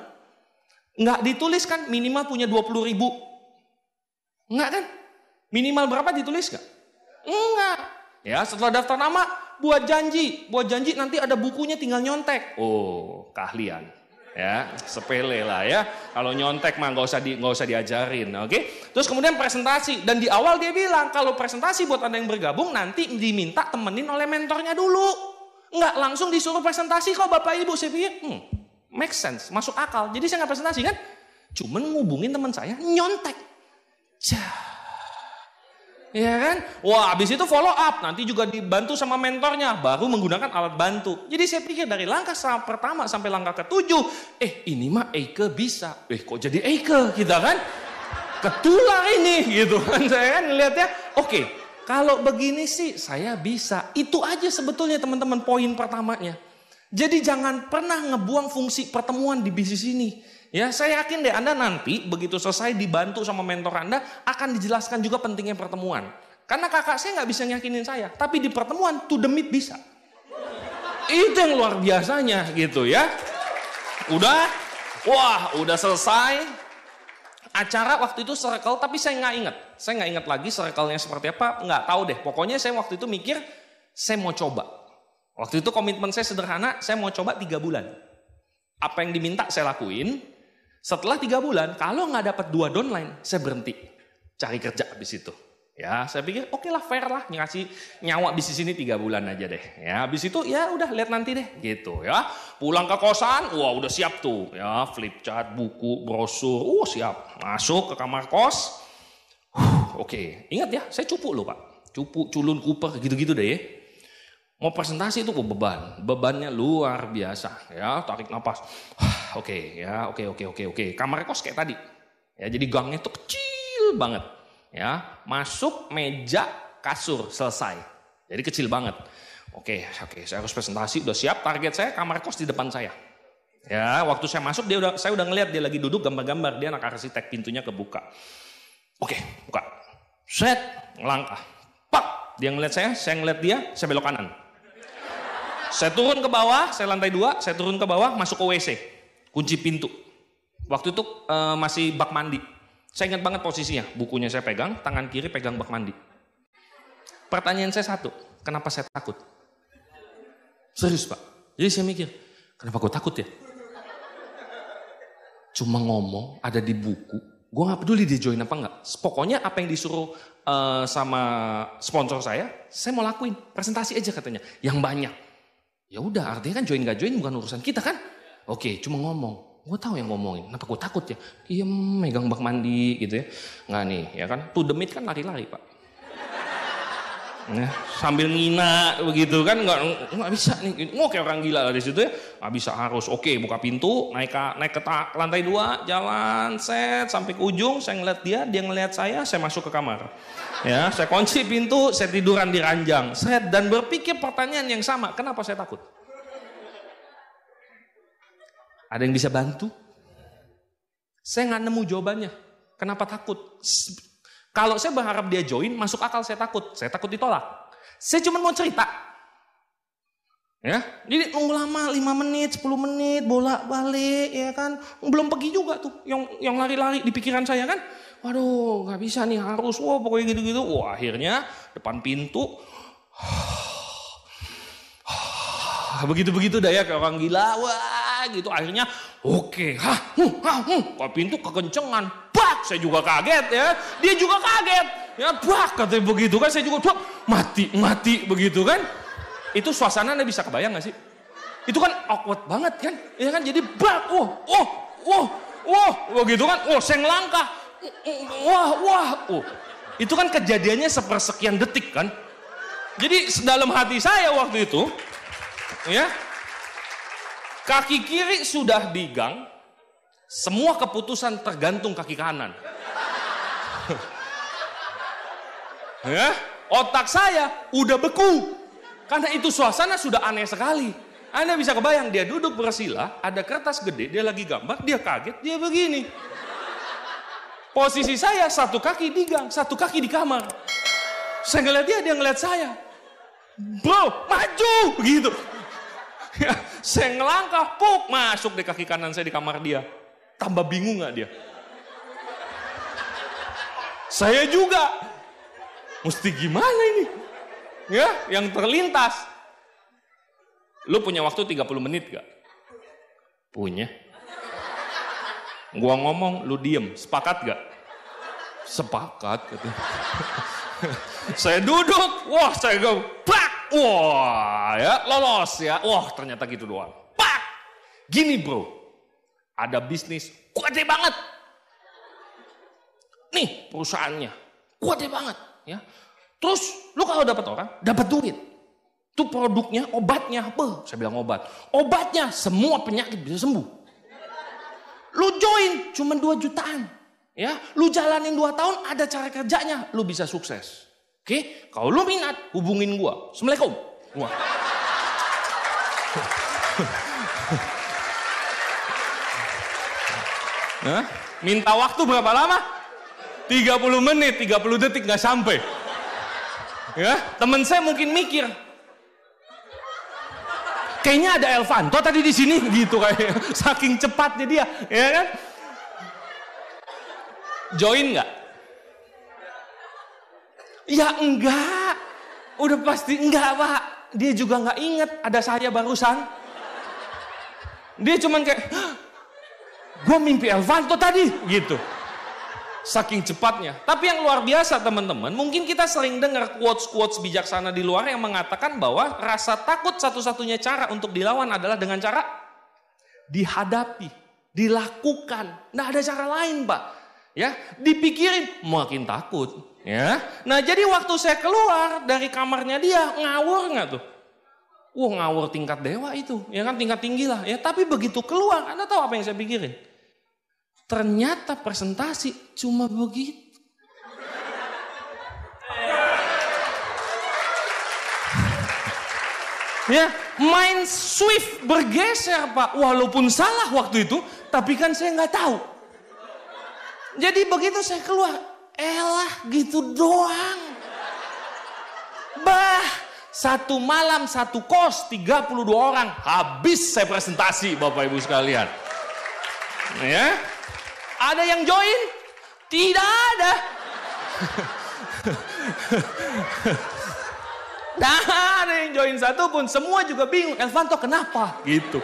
Nggak ditulis kan, minimal punya 20.000. Enggak kan? Minimal berapa ditulis gak? Enggak. Ya setelah daftar nama, buat janji nanti ada bukunya tinggal nyontek. Oh, keahlian. Ya, sepele lah ya. Kalau nyontek mah nggak usah diajarin, oke? Terus kemudian presentasi, dan di awal dia bilang kalau presentasi buat Anda yang bergabung nanti diminta temenin oleh mentornya dulu. Nggak langsung disuruh presentasi kok Bapak Ibu. Saya pikir, make sense, masuk akal. Jadi saya nggak presentasi kan, cuman ngubungin teman saya nyontek. Ya kan? Wah, habis itu follow up, nanti juga dibantu sama mentornya, baru menggunakan alat bantu. Jadi saya pikir dari langkah pertama sampai langkah ke-7, ini mah Eike bisa. Kok jadi Eike kita kan? Ketular ini gitu kan, saya kan ngeliatnya, oke, kalau begini sih saya bisa. Itu aja sebetulnya teman-teman poin pertamanya. Jadi jangan pernah ngebuang fungsi pertemuan di bisnis ini. Ya, saya yakin deh Anda nanti begitu selesai dibantu sama mentor Anda akan dijelaskan juga pentingnya pertemuan. Karena kakak saya nggak bisa nyakinin saya, tapi di pertemuan to the meet bisa. Itu yang luar biasanya gitu ya. Udah selesai acara waktu itu circle, tapi saya nggak ingat lagi circle-nya seperti apa, nggak tahu deh. Pokoknya saya waktu itu mikir saya mau coba. Waktu itu komitmen saya sederhana, saya mau coba 3 bulan. Apa yang diminta saya lakuin. Setelah 3 bulan, kalau nggak dapat 2 downline, saya berhenti cari kerja habis itu. Ya, saya pikir oke lah, fair lah, ngasih nyawa bisnis ini 3 bulan aja deh. Ya, habis itu ya udah lihat nanti deh, gitu ya. Pulang ke kosan, wah udah siap tuh, ya flip chart, buku, brosur, siap. Masuk ke kamar kos. Oke, ingat ya, saya cupu loh Pak, cupu, culun, kuper, gitu-gitu deh ya. Mau presentasi itu bebannya luar biasa ya, tarik napas. Oke. Kamar kos kayak tadi. Ya, jadi gangnya tuh kecil banget. Ya, masuk meja, kasur, selesai. Jadi kecil banget. Oke, saya harus presentasi, udah siap, target saya kamar kos di depan saya. Ya, waktu saya masuk saya udah ngeliat dia lagi duduk gambar-gambar, dia anak arsitek, pintunya kebuka. Oke, buka. Set, ngelangkah. Pak, dia ngeliat saya ngeliat dia, saya belok kanan. Saya turun ke bawah, saya lantai 2, saya turun ke bawah, masuk ke WC, kunci pintu. Waktu itu masih bak mandi. Saya ingat banget posisinya, bukunya saya pegang, tangan kiri pegang bak mandi. Pertanyaan saya satu, kenapa saya takut? Serius Pak, jadi saya mikir, kenapa gue takut ya? Cuma ngomong, ada di buku, gue gak peduli dia join apa enggak. Pokoknya apa yang disuruh sama sponsor saya mau lakuin, presentasi aja katanya, yang banyak. Ya udah, artinya kan join gak join bukan urusan kita kan. Oke, cuma ngomong. Gue tahu yang ngomongin. Kenapa gue takut ya? Iya, megang bak mandi gitu ya. Nggak nih, ya kan. To the meet kan lari-lari Pak. Nah, sambil ngina begitu kan, nggak bisa nih. Kayak orang gila lah di situ ya. Nggak bisa, harus. Oke, buka pintu, naik ke lantai 2, jalan, set sampai ke ujung. Saya ngeliat dia ngeliat saya masuk ke kamar. Ya, saya kunci pintu, saya tiduran di ranjang, dan berpikir pertanyaan yang sama, kenapa saya takut? Ada yang bisa bantu? Saya nggak nemu jawabannya. Kenapa takut? Kalau saya berharap dia join, masuk akal saya takut ditolak. Saya cuma mau cerita. Ya, jadi nunggu lama 5 menit, 10 menit, bolak-balik, ya kan? Belum pergi juga tuh, yang lari-lari di pikiran saya kan. Waduh, nggak bisa nih, harus, pokoknya gitu-gitu. Akhirnya depan pintu, begitu-begitu dah ya, kayak orang gila, gitu. Akhirnya, oke, kalau pintu kekencengan, saya juga kaget ya, dia juga kaget, ya katanya begitu kan, saya juga mati begitu kan. Itu suasana Anda bisa kebayang nggak sih? Itu kan awkward banget kan, ya kan? Jadi begitu kan, saya ngelangkah. Itu kan kejadiannya sepersekian detik kan. Jadi dalam hati saya waktu itu, ya, kaki kiri sudah di gang, semua keputusan tergantung kaki kanan. Ya, otak saya udah beku. Karena itu suasana sudah aneh sekali. Anda bisa kebayang, dia duduk bersila, ada kertas gede, dia lagi gambar, dia kaget, dia begini. Posisi saya satu kaki di gang, satu kaki di kamar. Saya ngeliat dia ngeliat saya. Bro, maju begitu. Ya, saya ngelangkah, masuk di kaki kanan saya di kamar dia. Tambah bingung gak dia? Saya juga. Mesti gimana ini? Ya, yang terlintas. Lu punya waktu 30 menit gak? Punya. Gua ngomong, lu diem. Sepakat gak? Sepakat. Gitu. Saya duduk, wah saya go, pak, wah ya lolos ya. Wah ternyata gitu doang. Pak, gini bro, ada bisnis gede banget. Nih perusahaannya, gede banget ya. Terus lu kalau dapat orang, dapat duit. Itu produknya, obatnya, apa? Saya bilang obat. Obatnya semua penyakit bisa sembuh. Lu join cuma 2 jutaan. Ya, lu jalanin 2 tahun ada cara kerjanya, lu bisa sukses. Oke? Kalau lu minat, hubungin gua. Assalamualaikum. Wah. Nah, minta waktu berapa lama? 30 menit, 30 detik nggak sampai. Ya, temen saya mungkin mikir, kayaknya ada Elvanto tadi di sini gitu kayak saking cepatnya dia, ya kan? Join nggak? Ya enggak, udah pasti enggak pak. Dia juga nggak inget ada saya barusan. Dia cuman kayak, gue mimpi Elvanto tadi gitu. Saking cepatnya. Tapi yang luar biasa teman-teman, mungkin kita sering dengar quotes-quotes bijaksana di luar yang mengatakan bahwa rasa takut satu-satunya cara untuk dilawan adalah dengan cara dihadapi, dilakukan. Nggak ada cara lain pak. Ya, dipikirin makin takut. Ya, nah jadi waktu saya keluar dari kamarnya dia ngawur nggak tuh? Wah ngawur tingkat dewa itu, ya kan tingkat tinggi lah. Ya, tapi begitu keluar, Anda tahu apa yang saya pikirin? Ternyata presentasi cuma begitu. Ya, mind swift bergeser pak. Walaupun salah waktu itu, tapi kan saya nggak tahu. Jadi begitu saya keluar, elah gitu doang. Bah, 1 malam 1 kos 32 orang habis saya presentasi Bapak Ibu sekalian. Ya. Ada yang join? Tidak ada. Nah, ada yang join satu pun, semua juga bingung. Elvanto kenapa? Gitu.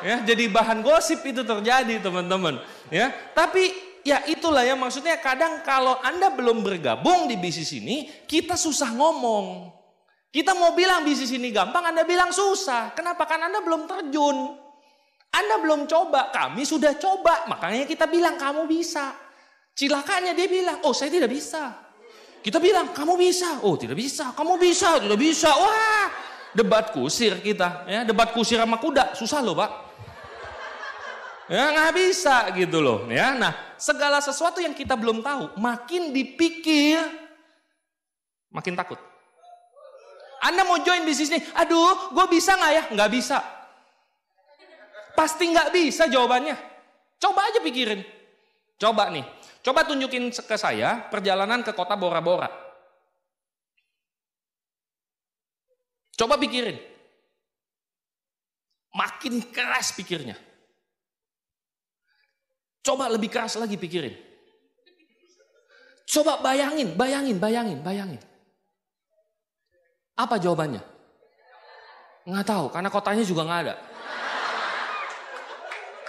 Ya, jadi bahan gosip itu terjadi teman-teman. Ya, tapi ya itulah ya maksudnya kadang kalau Anda belum bergabung di bisnis ini, kita susah ngomong. Kita mau bilang bisnis ini gampang, Anda bilang susah. Kenapa? Kan Anda belum terjun. Anda belum coba, kami sudah coba. Makanya kita bilang kamu bisa. Cilakanya dia bilang, oh saya tidak bisa. Kita bilang, kamu bisa. Oh tidak bisa, kamu bisa, tidak bisa. Wah, debat kusir kita. Ya, debat kusir sama kuda, susah loh pak. Ya nggak bisa gitu loh. Ya, nah segala sesuatu yang kita belum tahu, makin dipikir, makin takut. Anda mau join bisnis ini, aduh gue bisa nggak ya? Nggak bisa. Pasti nggak bisa jawabannya. Coba aja pikirin. Coba nih. Coba tunjukin ke saya perjalanan ke kota Bora Bora. Coba pikirin. Makin keras pikirnya. Coba lebih keras lagi pikirin. Coba bayangin. Apa jawabannya? Nggak tahu, karena kotanya juga nggak ada.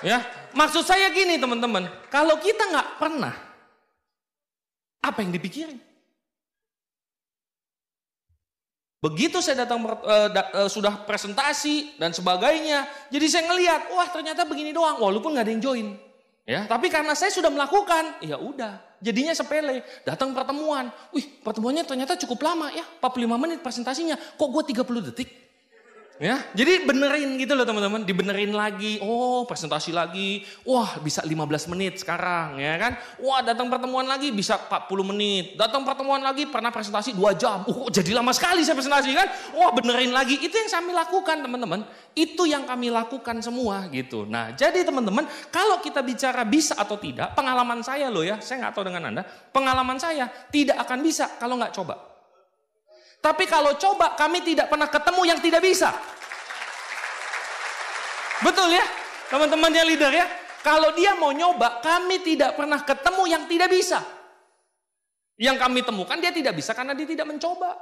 Ya, maksud saya gini teman-teman, kalau kita nggak pernah, apa yang dipikirin? Begitu saya datang sudah presentasi dan sebagainya, jadi saya ngelihat, wah ternyata begini doang, walaupun nggak ada yang join. Ya, tapi karena saya sudah melakukan, ya udah, jadinya sepele. Datang pertemuan, wih pertemuannya ternyata cukup lama ya, 45 menit presentasinya, kok gue 30 detik? Ya, jadi benerin gitu loh teman-teman, dibenerin lagi, oh presentasi lagi, wah bisa 15 menit sekarang ya kan, wah datang pertemuan lagi bisa 40 menit, datang pertemuan lagi pernah presentasi 2 jam, jadi lama sekali saya presentasi kan, wah benerin lagi, itu yang kami lakukan teman-teman, itu yang kami lakukan semua gitu. Nah jadi teman-teman, kalau kita bicara bisa atau tidak, pengalaman saya loh ya, saya nggak tahu dengan Anda, pengalaman saya tidak akan bisa kalau nggak coba. Tapi kalau coba, kami tidak pernah ketemu yang tidak bisa. Betul ya, teman-temannya leader ya. Kalau dia mau nyoba, kami tidak pernah ketemu yang tidak bisa. Yang kami temukan dia tidak bisa karena dia tidak mencoba.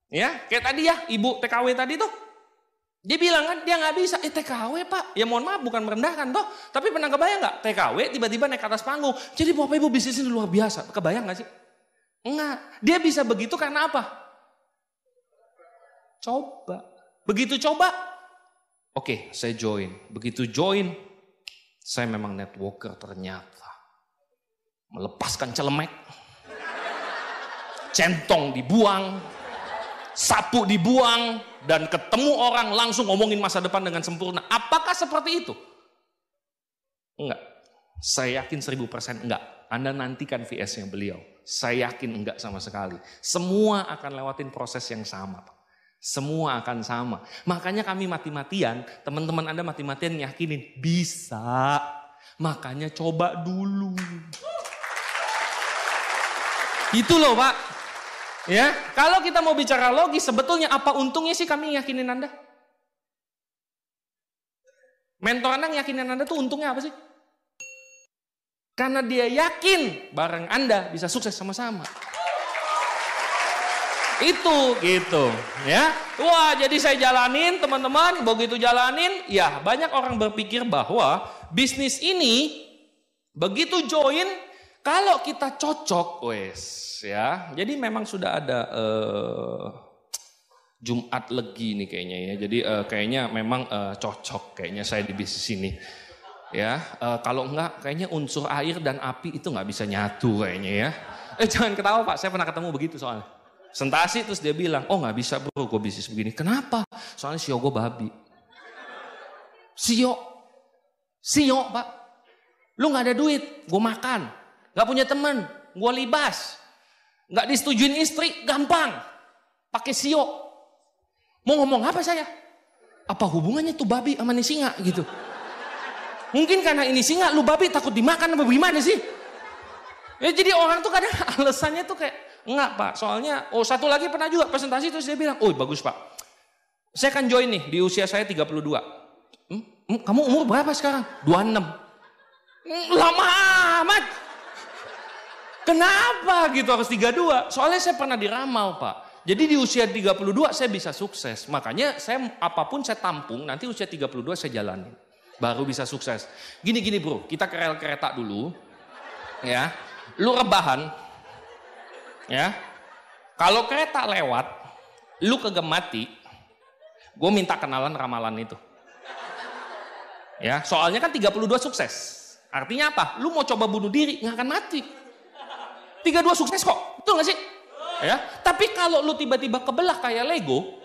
Ya, kayak tadi ya, ibu TKW tadi tuh. Dia bilang kan dia nggak bisa, TKW Pak. Ya mohon maaf bukan merendahkan toh. Tapi pernah kebayang nggak TKW tiba-tiba naik ke atas panggung. Jadi Bapak Ibu bisnis ini luar biasa. Kebayang nggak sih? Enggak. Dia bisa begitu karena apa? Coba. Begitu coba, oke saya join. Begitu join, saya memang networker ternyata. Melepaskan celemek. Centong dibuang. Sapu dibuang. Dan ketemu orang langsung ngomongin masa depan dengan sempurna. Apakah seperti itu? Enggak. Saya yakin 1000% enggak. Anda nantikan VS-nya beliau. Saya yakin enggak sama sekali. Semua akan lewatin proses yang sama, Pak. Semua akan sama. Makanya kami mati-matian, teman-teman Anda mati-matian yakinin bisa. Makanya coba dulu. Itu loh, Pak. Ya, kalau kita mau bicara logis, sebetulnya apa untungnya sih kami yakinin Anda? Mentor Anda yakinin Anda tuh untungnya apa sih? Karena dia yakin bareng Anda bisa sukses sama-sama. Itu gitu ya. Wah, jadi saya jalanin teman-teman, begitu jalanin, ya banyak orang berpikir bahwa bisnis ini begitu join kalau kita cocok, wes ya. Jadi memang sudah ada Jumat Legi nih kayaknya ya. Jadi kayaknya memang cocok kayaknya saya di bisnis ini. Ya, kalau enggak kayaknya unsur air dan api itu nggak bisa nyatu kayaknya ya. Jangan ketawa Pak, saya pernah ketemu begitu soalnya. Sentasi terus dia bilang, oh nggak bisa bro, gue bisnis begini. Kenapa? Soalnya sio gue babi. Sio Pak. Lu nggak ada duit, gue makan. Nggak punya teman, gue libas. Nggak disetujuin istri, gampang. Pakai sio. Mau ngomong apa saya? Apa hubungannya tuh babi sama nih singa gitu? Mungkin karena ini singa, lu babi takut dimakan apa gimana sih? Ya jadi orang tuh kadang alasannya tuh kayak, enggak Pak, soalnya, satu lagi pernah juga presentasi terus dia bilang, oh bagus Pak, saya akan join nih di usia saya 32. Kamu umur berapa sekarang? 26. Lama amat. Kenapa gitu harus 32? Soalnya saya pernah diramal Pak. Jadi di usia 32 saya bisa sukses. Makanya saya apapun saya tampung, nanti usia 32 saya jalanin. Baru bisa sukses. Gini bro, kita ke rel kereta dulu. Ya, lu rebahan. Ya, kalau kereta lewat, lu kagak mati, gue minta kenalan ramalan itu. Ya, soalnya kan 32 sukses. Artinya apa? Lu mau coba bunuh diri, nggak akan mati. 32 sukses kok, betul nggak sih? Ya, tapi kalau lu tiba-tiba kebelah kayak Lego,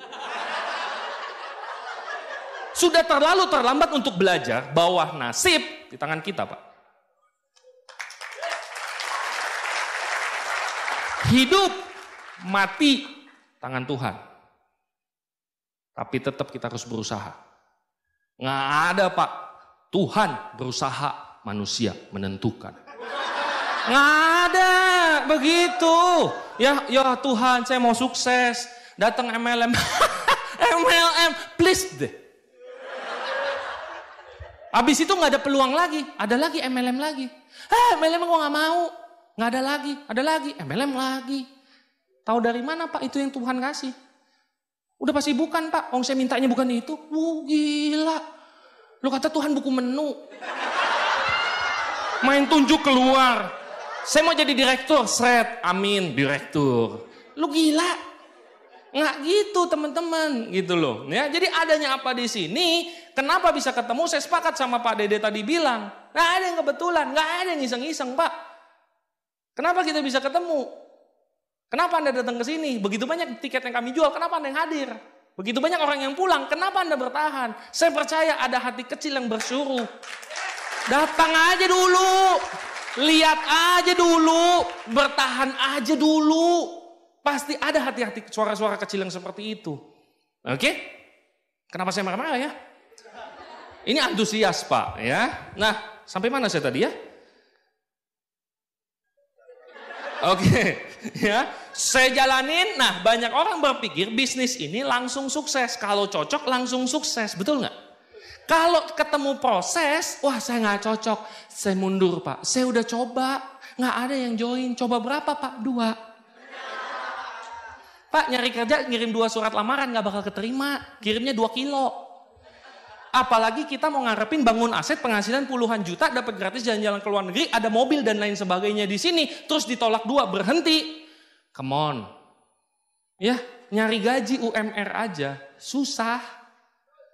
sudah terlalu terlambat untuk belajar bahwa nasib di tangan kita, Pak. Hidup, mati, tangan Tuhan. Tapi tetap kita harus berusaha. Nggak ada Pak, Tuhan berusaha, manusia menentukan. Nggak ada, begitu. Ya Tuhan saya mau sukses, datang MLM. MLM, please deh. Habis itu nggak ada peluang lagi, ada lagi MLM lagi. MLM gue nggak mau. Nggak ada lagi, MLM lagi. Tahu dari mana Pak itu yang Tuhan kasih? Udah pasti bukan Pak, saya mintanya bukan itu. Gila. Lu kata Tuhan buku menu. Main tunjuk keluar. Saya mau jadi direktur, amin, direktur. Lu gila. Nggak gitu teman-teman, gitu loh. Ya, jadi adanya apa di sini, kenapa bisa ketemu, saya sepakat sama Pak Dede tadi bilang. Nggak ada yang kebetulan, nggak ada yang iseng-iseng Pak. Kenapa kita bisa ketemu? Kenapa Anda datang ke sini? Begitu banyak tiket yang kami jual, kenapa Anda yang hadir? Begitu banyak orang yang pulang, kenapa Anda bertahan? Saya percaya ada hati kecil yang bersuruh. Datang aja dulu, lihat aja dulu, bertahan aja dulu. Pasti ada hati-hati suara-suara kecil yang seperti itu. Oke? Kenapa saya marah-marah ya? Ini antusias Pak ya. Nah, sampai mana saya tadi ya? Oke, ya. Saya jalanin. Nah, banyak orang berpikir bisnis ini langsung sukses. Kalau cocok langsung sukses, betul nggak? Kalau ketemu proses, wah saya nggak cocok. Saya mundur Pak. Saya udah coba, nggak ada yang join. Coba berapa Pak? 2. Pak nyari kerja ngirim 2 surat lamaran gak bakal keterima. Kirimnya 2 kilo. Apalagi kita mau ngarepin bangun aset penghasilan puluhan juta, dapat gratis jalan-jalan ke luar negeri, ada mobil dan lain sebagainya di sini, terus ditolak 2, berhenti. Come on. Ya, nyari gaji UMR aja susah.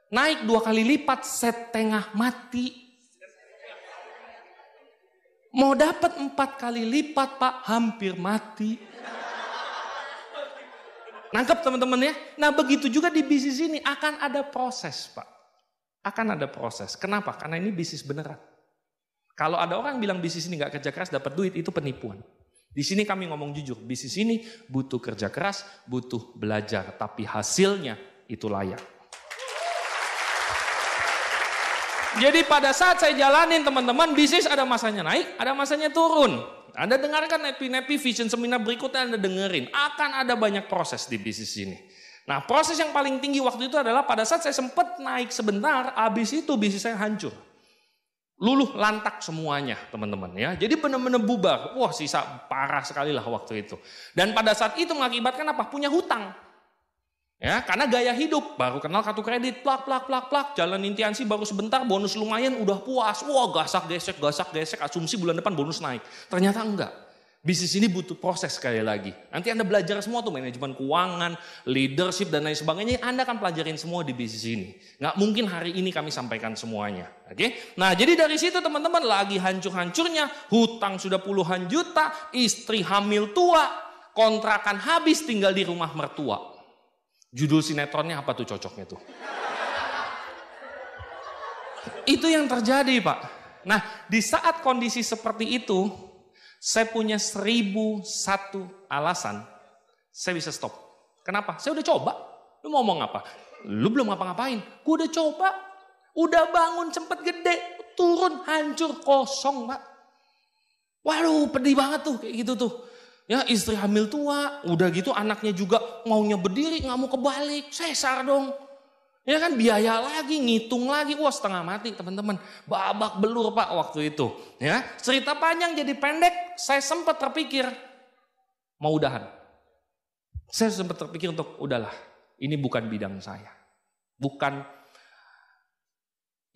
Naik 2 kali lipat, setengah mati. Mau dapat 4 kali lipat, Pak, hampir mati. Nangkep teman-teman ya? Nah begitu juga di bisnis ini akan ada proses, Pak. Akan ada proses. Kenapa? Karena ini bisnis beneran. Kalau ada orang bilang bisnis ini gak kerja keras dapat duit, itu penipuan. Di sini kami ngomong jujur, bisnis ini butuh kerja keras, butuh belajar, tapi hasilnya itu layak. Jadi pada saat saya jalanin teman-teman, bisnis ada masanya naik, ada masanya turun. Anda dengarkan Nepi Vision Seminar berikutnya, Anda dengerin. Akan ada banyak proses di bisnis ini. Nah proses yang paling tinggi waktu itu adalah pada saat saya sempat naik sebentar, habis itu bisnis saya hancur. Luluh lantak semuanya teman-teman ya. Jadi benar-benar bubar. Wah sisa parah sekali lah waktu itu. Dan pada saat itu mengakibatkan apa? Punya hutang. Ya, karena gaya hidup, baru kenal kartu kredit, plak, jalan intiansi baru sebentar, bonus lumayan udah puas. Wah gasak gesek, asumsi bulan depan bonus naik. Ternyata enggak. Bisnis ini butuh proses sekali lagi. Nanti Anda belajar semua tuh, manajemen keuangan, leadership dan lain sebagainya. Anda akan pelajarin semua di bisnis ini. Nggak mungkin hari ini kami sampaikan semuanya. Oke? Nah jadi dari situ teman-teman lagi hancur-hancurnya, hutang sudah puluhan juta, istri hamil tua, kontrakan habis tinggal di rumah mertua. Judul sinetronnya apa tuh cocoknya tuh? Itu yang terjadi Pak. Nah di saat kondisi seperti itu, saya punya 1001 alasan saya bisa stop. Kenapa? Saya udah coba. Lu mau ngomong apa? Lu belum ngapa-ngapain. Gue udah coba. Udah bangun sempet gede, turun hancur kosong Pak. Waduh pedih banget tuh kayak gitu tuh. Ya istri hamil tua, udah gitu anaknya juga maunya berdiri, nggak mau kebalik, sesar dong. Ya kan biaya lagi, ngitung lagi, wah setengah mati teman-teman. Babak belur Pak waktu itu. Ya cerita panjang jadi pendek, saya sempat terpikir mau udahan. Saya sempat terpikir untuk udahlah, ini bukan bidang saya, bukan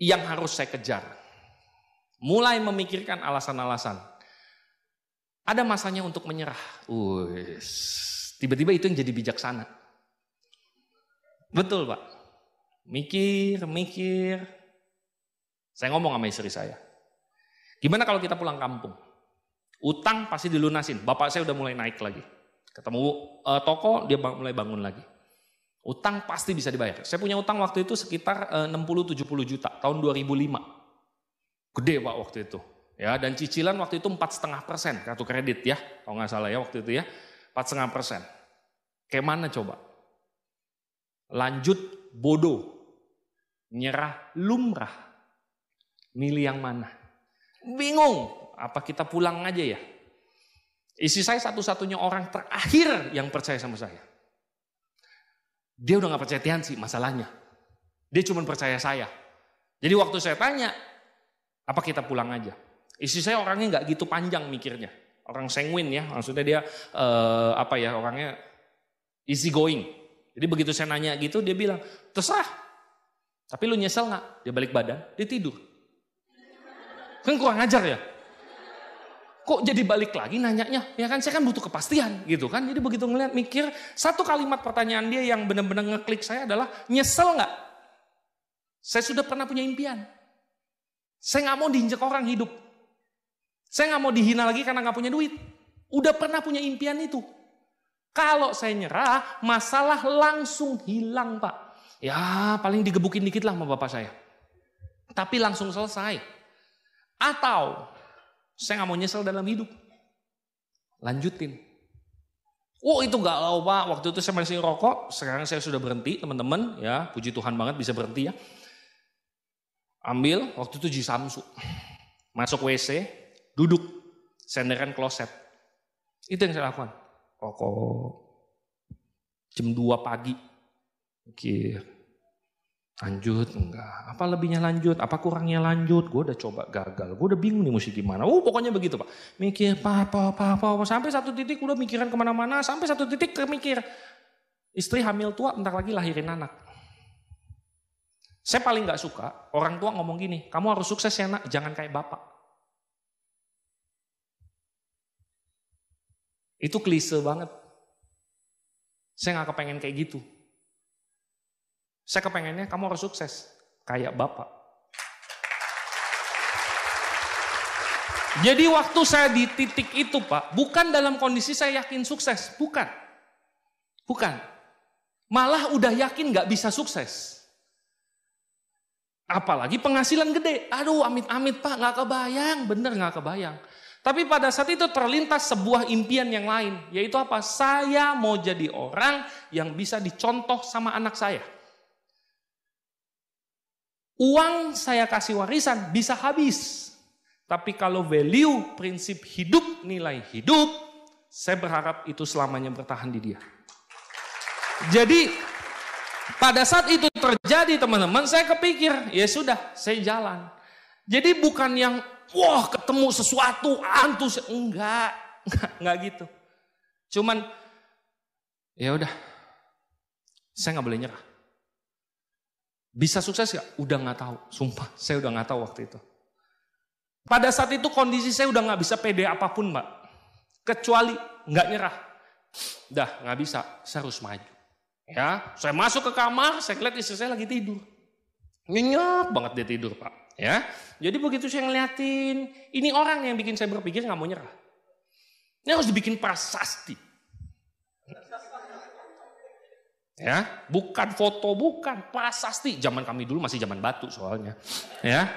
yang harus saya kejar. Mulai memikirkan alasan-alasan. Ada masanya untuk menyerah. Tiba-tiba itu yang jadi bijaksana. Betul Pak. Mikir. Saya ngomong sama istri saya. Gimana kalau kita pulang kampung? Utang pasti dilunasin. Bapak saya udah mulai naik lagi. Ketemu toko, dia mulai bangun lagi. Utang pasti bisa dibayar. Saya punya utang waktu itu sekitar 60-70 juta. Tahun 2005. Gede Pak waktu itu. Ya, dan cicilan waktu itu 4,5% kartu kredit ya, kalau nggak salah ya waktu itu ya, 4,5%. Kayak mana coba? Lanjut bodoh, nyerah lumrah, milih yang mana? Bingung, apa kita pulang aja ya? Istri saya satu-satunya orang terakhir yang percaya sama saya. Dia udah nggak percaya Tian sih masalahnya, dia cuma percaya saya. Jadi waktu saya tanya, apa kita pulang aja? Istri saya orangnya nggak gitu panjang mikirnya, orang sanguin ya, maksudnya dia orangnya easy going. Jadi begitu saya nanya gitu dia bilang terserah, tapi lu nyesel nggak? Dia balik badan, dia tidur. Kan kurang ajar ya. Kok jadi balik lagi nanyanya? Ya kan saya kan butuh kepastian gitu kan. Jadi begitu ngeliat mikir, satu kalimat pertanyaan dia yang benar-benar ngeklik saya adalah nyesel nggak? Saya sudah pernah punya impian. Saya nggak mau diinjek orang hidup. Saya nggak mau dihina lagi karena nggak punya duit. Udah pernah punya impian itu. Kalau saya nyerah, masalah langsung hilang Pak. Ya paling digebukin dikit lah sama bapak saya. Tapi langsung selesai. Atau saya nggak mau nyesel dalam hidup. Lanjutin. Itu galau Pak. Waktu itu saya masih rokok. Sekarang saya sudah berhenti teman-teman. Ya puji Tuhan banget bisa berhenti ya. Ambil waktu itu Jisamsu. Masuk WC. Duduk, senderan kloset. Itu yang saya lakukan. Rokok. Jam 2 pagi. Mikir. Lanjut, enggak. Apa lebihnya lanjut? Apa kurangnya lanjut? Gue udah coba gagal. Gue udah bingung nih mesti gimana. Pokoknya begitu Pak. Mikir, apa. Sampai satu titik udah mikiran kemana-mana. Sampai satu titik mikir. Istri hamil tua, bentar lagi lahirin anak. Saya paling gak suka orang tua ngomong gini, kamu harus sukses ya nak, jangan kayak bapak. Itu klise banget. Saya gak kepengen kayak gitu. Saya kepengennya kamu harus sukses, kayak bapak. Jadi waktu saya di titik itu Pak, bukan dalam kondisi saya yakin sukses, bukan. Bukan. Malah udah yakin gak bisa sukses. Apalagi penghasilan gede. Aduh amit-amit Pak, gak kebayang. Bener gak kebayang. Tapi pada saat itu terlintas sebuah impian yang lain. Yaitu apa? Saya mau jadi orang yang bisa dicontoh sama anak saya. Uang saya kasih warisan bisa habis. Tapi kalau value, prinsip hidup, nilai hidup, saya berharap itu selamanya bertahan di dia. Jadi pada saat itu terjadi teman-teman, saya kepikir, ya sudah, saya jalan. Jadi bukan yang, wah ketemu sesuatu, antus, enggak gitu. Cuman, ya udah, saya nggak boleh nyerah. Bisa sukses gak? Udah nggak tahu, sumpah, saya udah nggak tahu waktu itu. Pada saat itu kondisi saya udah nggak bisa pede apapun Mbak. Kecuali nggak nyerah. Dah nggak bisa, saya harus maju. Ya, saya masuk ke kamar, saya lihat istri saya lagi tidur. Nyenyak banget dia tidur Pak. Ya, jadi begitu saya ngeliatin, ini orang yang bikin saya berpikir nggak mau nyerah. Ini harus dibikin prasasti. Ya, bukan foto, bukan prasasti. Zaman kami dulu masih zaman batu soalnya. Ya,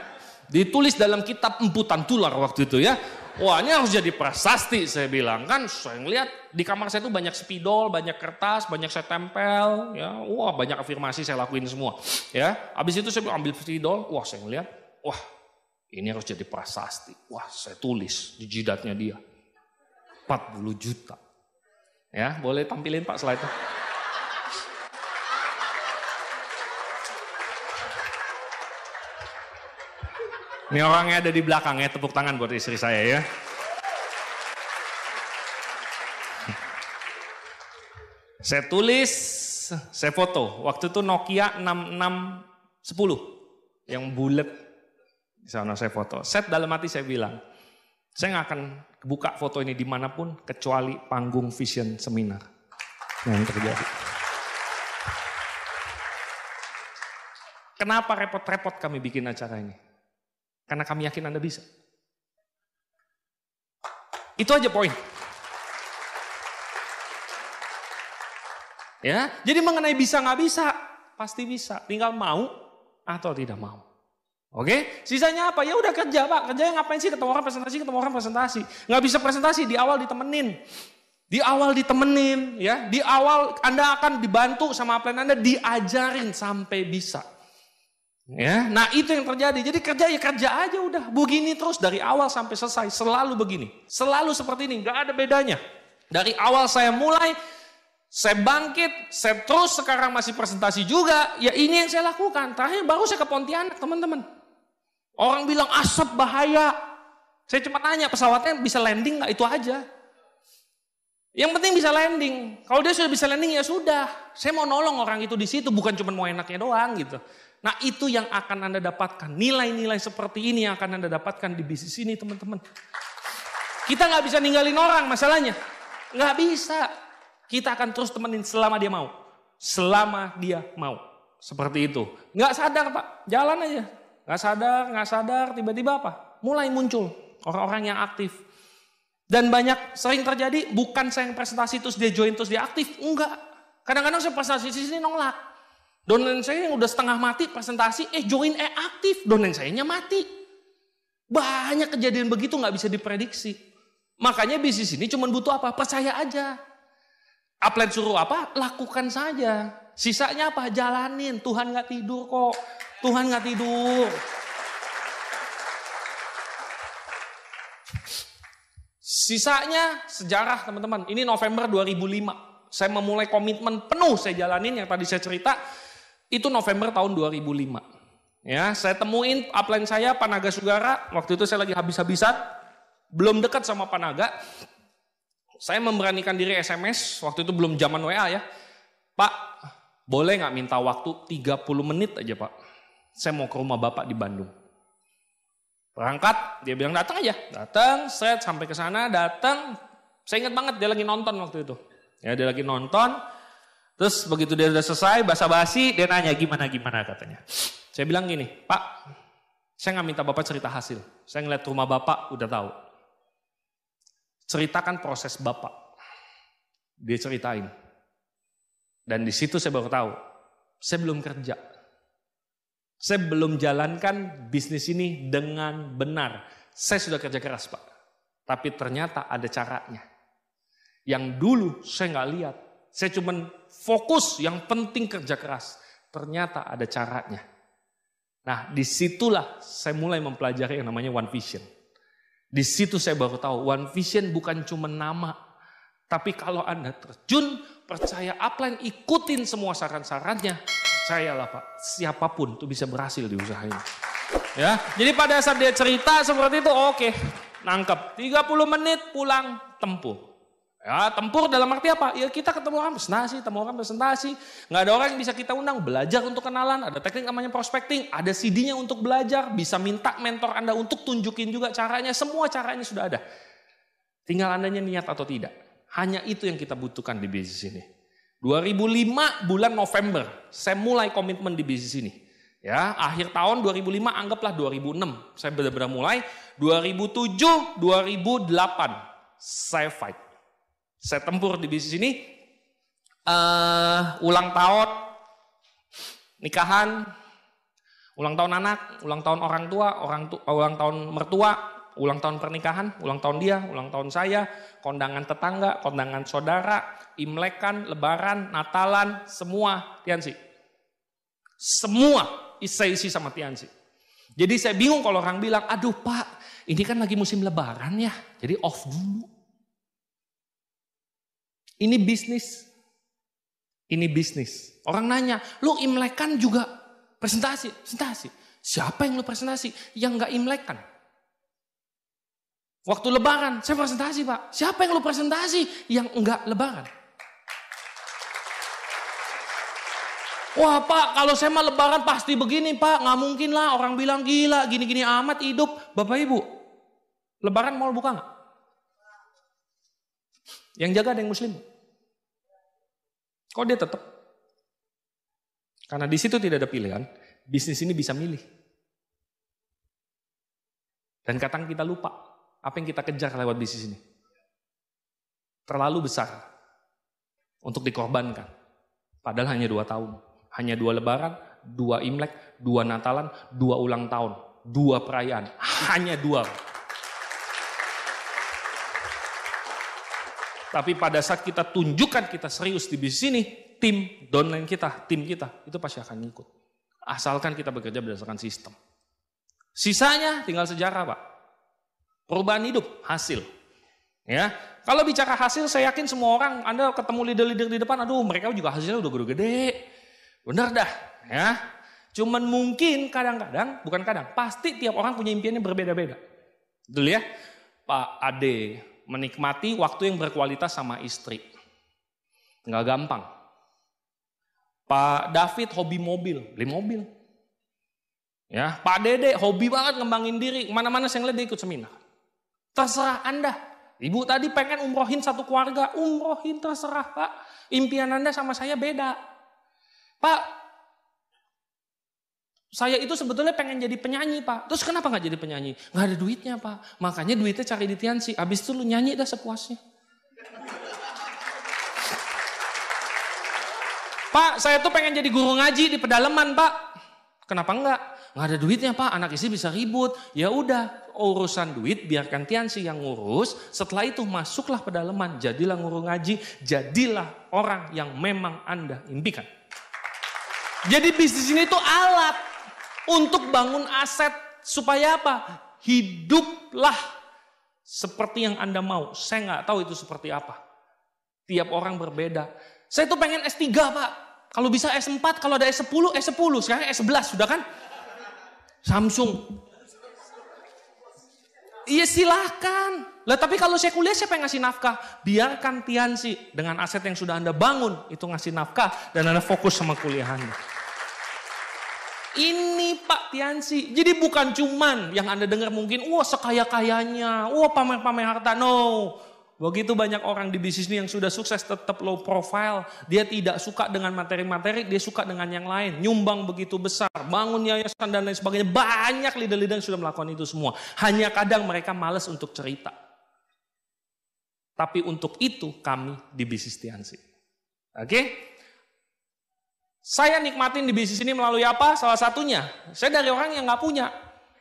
ditulis dalam kitab emputan tular waktu itu ya. Wah ini harus jadi prasasti saya bilang kan. Saya ngeliat di kamar saya tuh banyak spidol, banyak kertas, banyak saya tempel. Ya, wah banyak afirmasi saya lakuin semua. Ya, habis itu saya ambil spidol. Wah saya ngeliat, wah ini harus jadi prasasti. Wah saya tulis di jidatnya dia 40 juta. Ya, boleh tampilin Pak slide-nya. Ini orangnya ada di belakang ya, tepuk tangan buat istri saya ya. Saya tulis, saya foto. Waktu itu Nokia 6610 yang bulat. Di sana saya foto. Set dalam hati saya bilang, saya nggak akan buka foto ini dimanapun kecuali panggung Vision Seminar yang terjadi. Kenapa repot-repot kami bikin acara ini? Karena kami yakin Anda bisa. Itu aja poin. Ya, jadi mengenai bisa nggak bisa, pasti bisa. Tinggal mau atau tidak mau. Oke, sisanya apa? Ya udah kerja Pak. Kerjanya ngapain sih? Ketemu orang presentasi. Nggak bisa presentasi, di awal ditemenin. Di awal ditemenin, ya. Di awal Anda akan dibantu sama upline Anda, diajarin sampai bisa. Ya, nah itu yang terjadi. Jadi kerja ya kerja aja udah. Begini terus dari awal sampai selesai. Selalu begini. Selalu seperti ini. Gak ada bedanya. Dari awal saya mulai, saya bangkit, saya terus sekarang masih presentasi juga. Ya ini yang saya lakukan. Terakhir baru saya ke Pontianak teman-teman. Orang bilang asap bahaya. Saya cuma nanya pesawatnya bisa landing gak? Itu aja. Yang penting bisa landing. Kalau dia sudah bisa landing ya sudah. Saya mau nolong orang itu di situ. Bukan cuma mau enaknya doang gitu. Nah itu yang akan Anda dapatkan. Nilai-nilai seperti ini yang akan Anda dapatkan di bisnis ini teman-teman. Kita nggak bisa ninggalin orang masalahnya. Nggak bisa. Kita akan terus temenin selama dia mau. Selama dia mau. Seperti itu. Nggak sadar Pak. Jalan aja. Nggak sadar. Tiba-tiba apa? Mulai muncul orang-orang yang aktif. Dan banyak sering terjadi bukan saya yang presentasi terus dia join terus dia aktif. Enggak. Kadang-kadang saya presentasi di sini nolak. Downline saya yang udah setengah mati presentasi, join aktif, downline sayanya mati. Banyak kejadian begitu nggak bisa diprediksi. Makanya bisnis ini cuma butuh apa? Percaya aja. Upline suruh apa? Lakukan saja. Sisanya apa? Jalanin. Tuhan nggak tidur kok. Tuhan nggak tidur. Sisanya sejarah teman-teman. Ini November 2005. Saya memulai komitmen penuh saya jalanin yang tadi saya cerita. Itu November tahun 2005. Ya, saya temuin upline saya Panaga Sugara. Waktu itu saya lagi habis-habisan, belum dekat sama Panaga. Saya memberanikan diri SMS. Waktu itu belum zaman WA ya. Pak, boleh nggak minta waktu 30 menit aja Pak? Saya mau ke rumah bapak di Bandung. Berangkat, dia bilang datang aja. Datang, set sampai ke sana, datang. Saya ingat banget dia lagi nonton waktu itu. Ya, dia lagi nonton. Terus begitu dia udah selesai, basa-basi, dia nanya gimana katanya. Saya bilang gini, Pak, saya nggak minta bapak cerita hasil. Saya ngeliat rumah bapak, udah tahu. Ceritakan proses bapak. Dia ceritain. Dan di situ saya baru tahu, saya belum kerja. Saya belum jalankan bisnis ini dengan benar. Saya sudah kerja keras, Pak. Tapi ternyata ada caranya. Yang dulu saya nggak lihat. Saya cuma fokus yang penting kerja keras. Ternyata ada caranya. Nah, disitulah saya mulai mempelajari yang namanya One Vision. Di situ saya baru tahu, One Vision bukan cuma nama. Tapi kalau Anda terjun, percaya upline, ikutin semua saran-sarannya, percayalah Pak, siapapun itu bisa berhasil di usaha ini. Ya, jadi pada saat dia cerita seperti itu, oke, nangkep. 30 menit pulang tempur. Ya, tempur dalam arti apa? Ya kita ketemu orang presentasi, nggak ada orang yang bisa kita undang, belajar untuk kenalan, ada teknik namanya prospecting, ada CD-nya untuk belajar, bisa minta mentor Anda untuk tunjukin juga caranya, semua caranya sudah ada. Tinggal Andanya niat atau tidak. Hanya itu yang kita butuhkan di bisnis ini. 2005 bulan November, saya mulai komitmen di bisnis ini. Ya, akhir tahun 2005 anggaplah 2006. Saya benar-benar mulai. 2007, 2008 saya fight. Saya tempur di bisnis ini. Ulang tahun, nikahan, ulang tahun anak, ulang tahun orang tua, ulang tahun mertua, ulang tahun pernikahan, ulang tahun dia, ulang tahun saya, kondangan tetangga, kondangan saudara, Imlekan, Lebaran, Natalan, semua Tiansi. Semua saya isi sama Tiansi. Jadi saya bingung kalau orang bilang, aduh Pak, ini kan lagi musim Lebaran ya, jadi off dulu. Ini bisnis. Ini bisnis. Orang nanya, lu Imlekan juga presentasi? Siapa yang lu presentasi? Yang nggak Imlekan. Waktu Lebaran, saya presentasi Pak. Siapa yang lu presentasi? Yang enggak Lebaran. Wah Pak, kalau saya mah Lebaran pasti begini Pak. Nggak mungkin lah, orang bilang gila, gini-gini amat hidup. Bapak Ibu, Lebaran mau buka nggak? Yang jaga ada yang Muslim. Kok dia tetap? Karena di situ tidak ada pilihan, bisnis ini bisa milih. Dan kadang kita lupa. Apa yang kita kejar lewat bisnis ini? Terlalu besar untuk dikorbankan. Padahal hanya 2 tahun. Hanya 2 Lebaran, 2 Imlek, 2 Natalan, 2 ulang tahun, 2 perayaan. Hanya 2. Tapi pada saat kita tunjukkan kita serius di bisnis ini, tim downline kita, tim kita, itu pasti akan ngikut. Asalkan kita bekerja berdasarkan sistem. Sisanya tinggal sejarah Pak. Perubahan hidup, hasil. Ya, kalau bicara hasil, saya yakin semua orang, Anda ketemu leader-leader di depan, aduh mereka juga hasilnya udah gede-gede. Benar dah, ya. Cuman mungkin kadang-kadang, bukan kadang, pasti tiap orang punya impiannya berbeda-beda. Dulu ya, Pak Ade menikmati waktu yang berkualitas sama istri. Nggak gampang. Pak David hobi mobil, beli mobil. Ya, Pak Dede hobi banget ngembangin diri, mana-mana saya ngeliat dia ikut seminar. Terserah Anda. Ibu tadi pengen umrohin satu keluarga. Umrohin terserah Pak. Impian Anda sama saya beda. Pak, saya itu sebetulnya pengen jadi penyanyi Pak. Terus kenapa gak jadi penyanyi? Gak ada duitnya Pak. Makanya duitnya cari di Tiansi. Habis itu lu nyanyi dah sepuasnya. Pak, saya tuh pengen jadi guru ngaji di pedalaman Pak. Kenapa enggak? Nggak ada duitnya Pak, anak istri bisa ribut. Ya udah, urusan duit biarkan Tiansi yang ngurus. Setelah itu masuklah pedalaman, jadilah guru ngaji, jadilah orang yang memang Anda impikan. Jadi bisnis ini tuh alat untuk bangun aset supaya apa? Hiduplah seperti yang Anda mau. Saya nggak tahu itu seperti apa. Tiap orang berbeda. Saya tuh pengen S3 Pak. Kalau bisa S4, kalau ada S10, S10. Sekarang S11 sudah kan? Samsung. Iya silahkan. Lah tapi kalau saya kuliah siapa yang ngasih nafkah? Biarkan Tiansi dengan aset yang sudah Anda bangun itu ngasih nafkah dan Anda fokus sama kuliah Anda. Ini Pak Tiansi. Jadi bukan cuman yang Anda dengar mungkin, wah sekaya-kayanya, wah pamer-pamer harta. No. Begitu banyak orang di bisnis ini yang sudah sukses tetap low profile. Dia tidak suka dengan materi-materi, dia suka dengan yang lain. Nyumbang begitu besar, bangun yayasan dan lain sebagainya. Banyak leader-leader yang sudah melakukan itu semua. Hanya kadang mereka malas untuk cerita. Tapi untuk itu kami di bisnis Tiansi. Oke? Saya nikmatin di bisnis ini melalui apa? Salah satunya, saya dari orang yang nggak punya.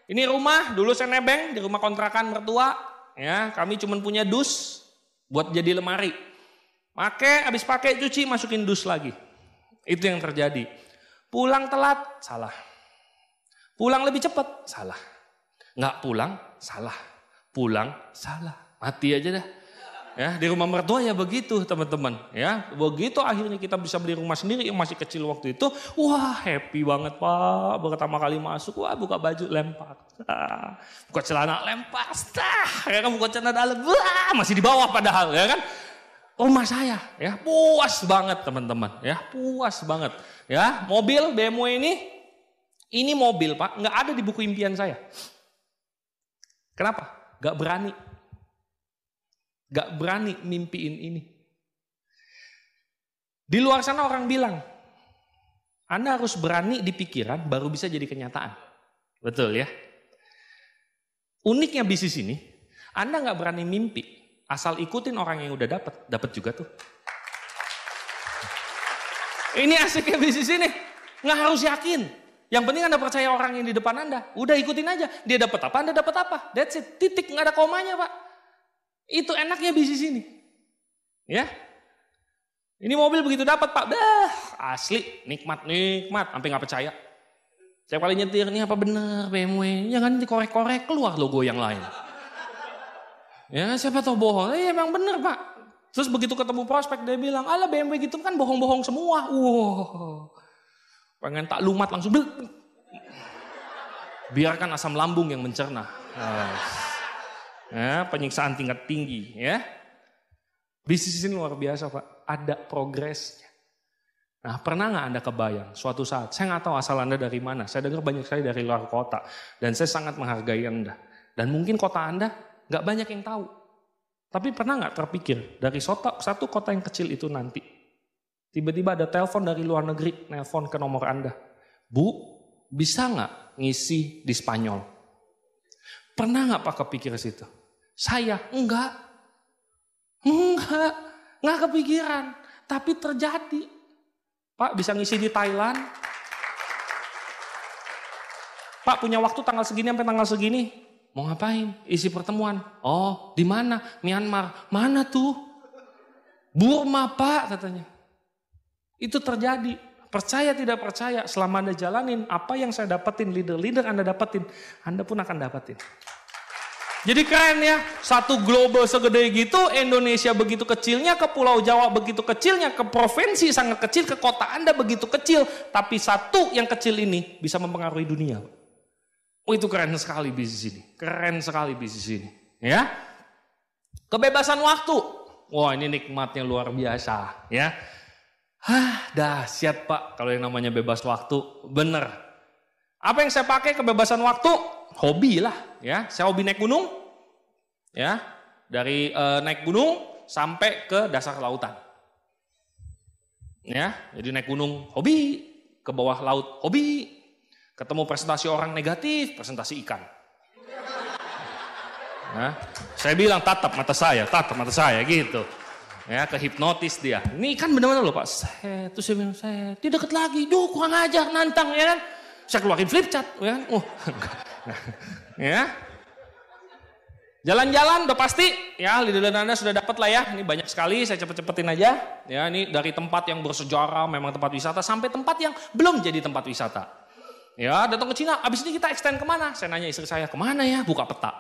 Ini rumah, dulu saya nebeng di rumah kontrakan mertua. Ya, kami cuma punya dus buat jadi lemari. Habis pakai cuci, masukin dus lagi. Itu yang terjadi. Pulang telat, salah. Pulang lebih cepat, salah. Nggak pulang, salah. Pulang, salah. Mati aja dah. Ya, di rumah mertua ya begitu teman-teman. Ya, begitu akhirnya kita bisa beli rumah sendiri yang masih kecil waktu itu. Wah happy banget Pak. Pertama kali masuk, wah buka baju lempar. Buka celana lempar. Ya kan buka celana dalam. Wah masih di bawah padahal ya kan. Rumah saya ya puas banget teman-teman. Ya puas banget. Ya mobil BMW ini mobil Pak nggak ada di buku impian saya. Kenapa? Nggak berani. Gak berani mimpiin ini. Di luar sana orang bilang, Anda harus berani di pikiran baru bisa jadi kenyataan. Betul ya? Uniknya bisnis ini, Anda gak berani mimpi, asal ikutin orang yang udah dapat juga tuh. Ini asiknya bisnis ini, gak harus yakin. Yang penting Anda percaya orang yang di depan Anda, udah ikutin aja. Dia dapat apa, Anda dapat apa. That's it, titik, gak ada komanya Pak. Itu enaknya bisnis ini. Ya. Ini mobil begitu dapat Pak. Asli nikmat, sampai nggak percaya. Saya kali nyetir nih apa bener BMW, jangan dikorek-korek keluar logo yang lain. Ya, siapa tahu bohong. Emang bener Pak. Terus begitu ketemu prospek dia bilang, "Alah BMW gitu kan bohong-bohong semua." Wow. Pengen tak lumat langsung. Biarkan asam lambung yang mencerna. Ya, penyiksaan tingkat tinggi ya. Bisnis ini luar biasa Pak, ada progresnya. Nah pernah nggak Anda kebayang suatu saat, saya nggak tahu asal Anda dari mana, saya dengar banyak sekali dari luar kota. Dan saya sangat menghargai Anda. Dan mungkin kota Anda nggak banyak yang tahu. Tapi pernah nggak terpikir dari satu kota yang kecil itu nanti, tiba-tiba ada telepon dari luar negeri, nelpon ke nomor Anda. Bu, bisa nggak ngisi di Spanyol? Pernah nggak Pak kepikir situ? Saya enggak kepikiran, tapi terjadi. Pak bisa ngisi di Thailand. Pak punya waktu tanggal segini sampai tanggal segini. Mau ngapain? Isi pertemuan. Oh, di mana? Myanmar. Mana tuh? Burma Pak katanya. Itu terjadi. Percaya tidak percaya, selama Anda jalanin apa yang saya dapetin, leader-leader Anda dapetin, Anda pun akan dapetin. Jadi keren ya, satu global segede gitu, Indonesia begitu kecilnya, ke Pulau Jawa begitu kecilnya, ke provinsi sangat kecil, ke kota Anda begitu kecil, tapi satu yang kecil ini bisa mempengaruhi dunia. Oh itu keren sekali bisnis ini, keren sekali bisnis ini. Ya, kebebasan waktu, wah ini nikmatnya luar biasa ya. Dahsyat Pak kalau yang namanya bebas waktu, bener. Apa yang saya pakai kebebasan waktu? Hobi lah ya, saya hobi naik gunung ya, dari naik gunung sampai ke dasar lautan ya, jadi naik gunung hobi, ke bawah laut hobi, ketemu presentasi orang negatif, presentasi ikan ya. Saya bilang tatap mata saya gitu ya, kehipnotis dia, ini ikan benar-benar loh Pak, terus saya bilang dia deket lagi, kurang ajar nantang ya kan, saya keluarin flip chart ya kan, ya, jalan-jalan udah pasti ya, leader Anda sudah dapat lah ya, ini banyak sekali, saya cepet-cepetin aja ya, ini dari tempat yang bersejarah memang tempat wisata sampai tempat yang belum jadi tempat wisata ya, datang ke Cina, abis ini kita extend kemana, saya nanya istri saya, kemana ya, buka peta,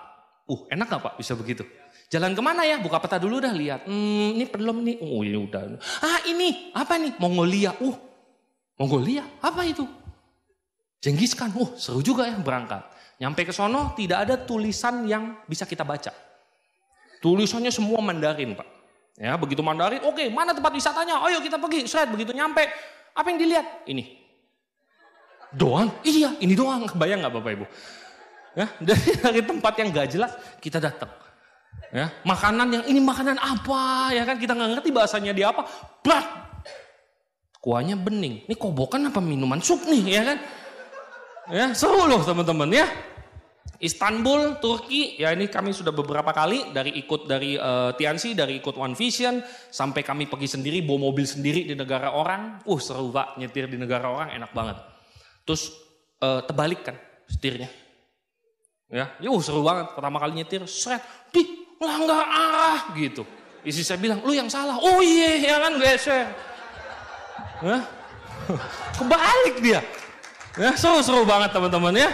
enak gak Pak bisa begitu, jalan kemana ya, buka peta dulu dah lihat, ini belum nih, ini udah, ini apa nih, Mongolia, Mongolia apa itu, Genghis Khan, seru juga ya, berangkat. Nyampe ke sono tidak ada tulisan yang bisa kita baca. Tulisannya semua Mandarin Pak. Ya begitu Mandarin, oke, mana tempat wisatanya? Ayo kita pergi. Begitu nyampe, apa yang dilihat? Ini. Doang? Iya, ini doang. Kebayang nggak Bapak Ibu? Ya, dari tempat yang gak jelas kita datang. Ya, makanan yang ini makanan apa ya kan, kita nggak ngerti bahasanya dia apa. Brak, kuahnya bening. Ini kobokan apa minuman sup nih ya kan? Ya seru loh teman-teman ya. Istanbul, Turki, ya ini kami sudah beberapa kali dari TNC, dari ikut One Vision, sampai kami pergi sendiri, bawa mobil sendiri di negara orang. Seru Pak, nyetir di negara orang enak banget. Terus terbalik kan setirnya. Ya, seru banget. Pertama kali nyetir, seret, melanggar arah gitu. Istri saya bilang, lu yang salah. Oh iya, ya kan geser. Kebalik dia. Ya, seru banget teman-teman ya.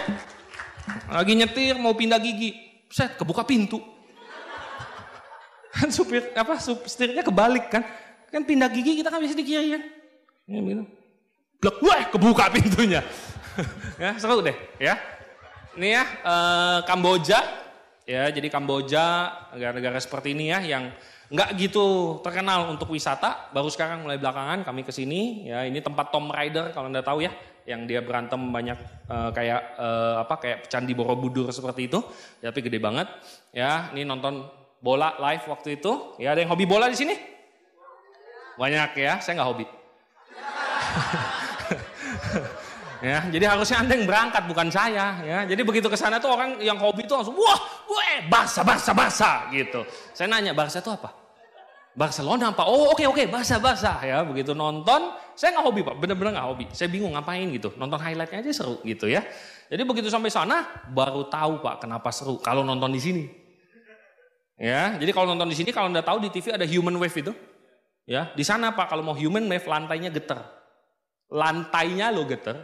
Lagi nyetir mau pindah gigi, set kebuka pintu. Kan setirnya kebalik kan. Kan pindah gigi kita kan bisa di kiri kan. Ya gitu. Blek, wah kebuka pintunya. Ya, seru deh ya. Ini ya Kamboja. Ya, jadi Kamboja negara-negara seperti ini ya yang nggak gitu terkenal untuk wisata. Baru sekarang mulai belakangan kami kesini. Ya, ini tempat Tomb Raider kalau Anda tahu ya. Yang dia berantem banyak kayak Candi Borobudur seperti itu, ya, tapi gede banget. Ya, ini nonton bola live waktu itu. Ya, ada yang hobi bola di sini? Banyak ya, saya nggak hobi. Ya, jadi harusnya Anda yang berangkat bukan saya. Ya, jadi begitu ke sana tuh orang yang hobi tuh langsung Barca gitu. Saya nanya Barca itu apa? Barcelona apa? Oh oke, Barca ya. Begitu nonton, saya nggak hobi Pak, bener-bener nggak hobi. Saya bingung ngapain gitu, nonton highlightnya aja seru gitu ya. Jadi begitu sampai sana, baru tahu Pak kenapa seru kalau nonton di sini. Ya, jadi kalau nonton di sini, kalau Anda tahu di TV ada human wave itu. Ya, di sana Pak kalau mau human wave lantainya getar. Lantainya lo getar,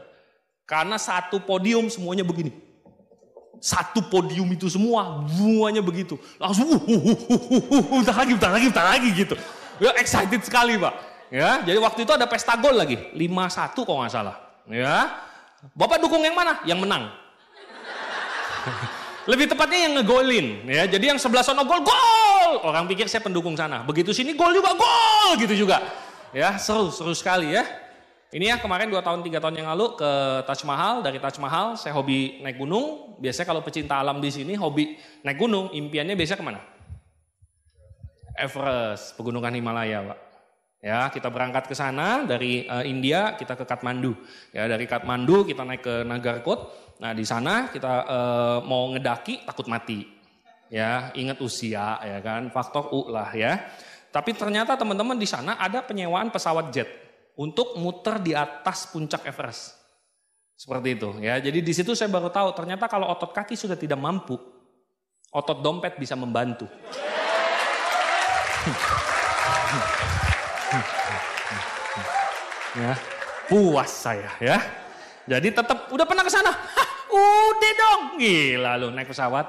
karena satu podium semuanya begini. Satu podium itu semuanya begitu. Langsung bentar lagi gitu. Ya excited sekali Pak. Ya, jadi waktu itu ada pesta gol lagi, 5-1 kalau nggak salah. Ya. Bapak dukung yang mana? Yang menang. Lebih tepatnya yang ngegolin, ya. Jadi yang sebelah sono gol. Orang pikir saya pendukung sana. Begitu sini gol juga, gol gitu juga. Ya, seru sekali ya. Ini ya kemarin 2 tahun 3 tahun yang lalu ke Taj Mahal. Dari Taj Mahal saya hobi naik gunung. Biasanya kalau pecinta alam di sini hobi naik gunung, impiannya biasanya kemana? Everest, pegunungan Himalaya Pak. Ya, kita berangkat ke sana dari India, kita ke Kathmandu. Ya, dari Kathmandu kita naik ke Nagarkot. Nah, di sana kita mau ngedaki takut mati. Ya, ingat usia ya kan, faktor U lah ya. Tapi ternyata teman-teman di sana ada penyewaan pesawat jet untuk muter di atas puncak Everest. Seperti itu ya. Jadi di situ saya baru tahu ternyata kalau otot kaki sudah tidak mampu, otot dompet bisa membantu. Ya, puas saya ya. Jadi tetap udah pernah ke sana? Udah dong. Gila lu naik pesawat.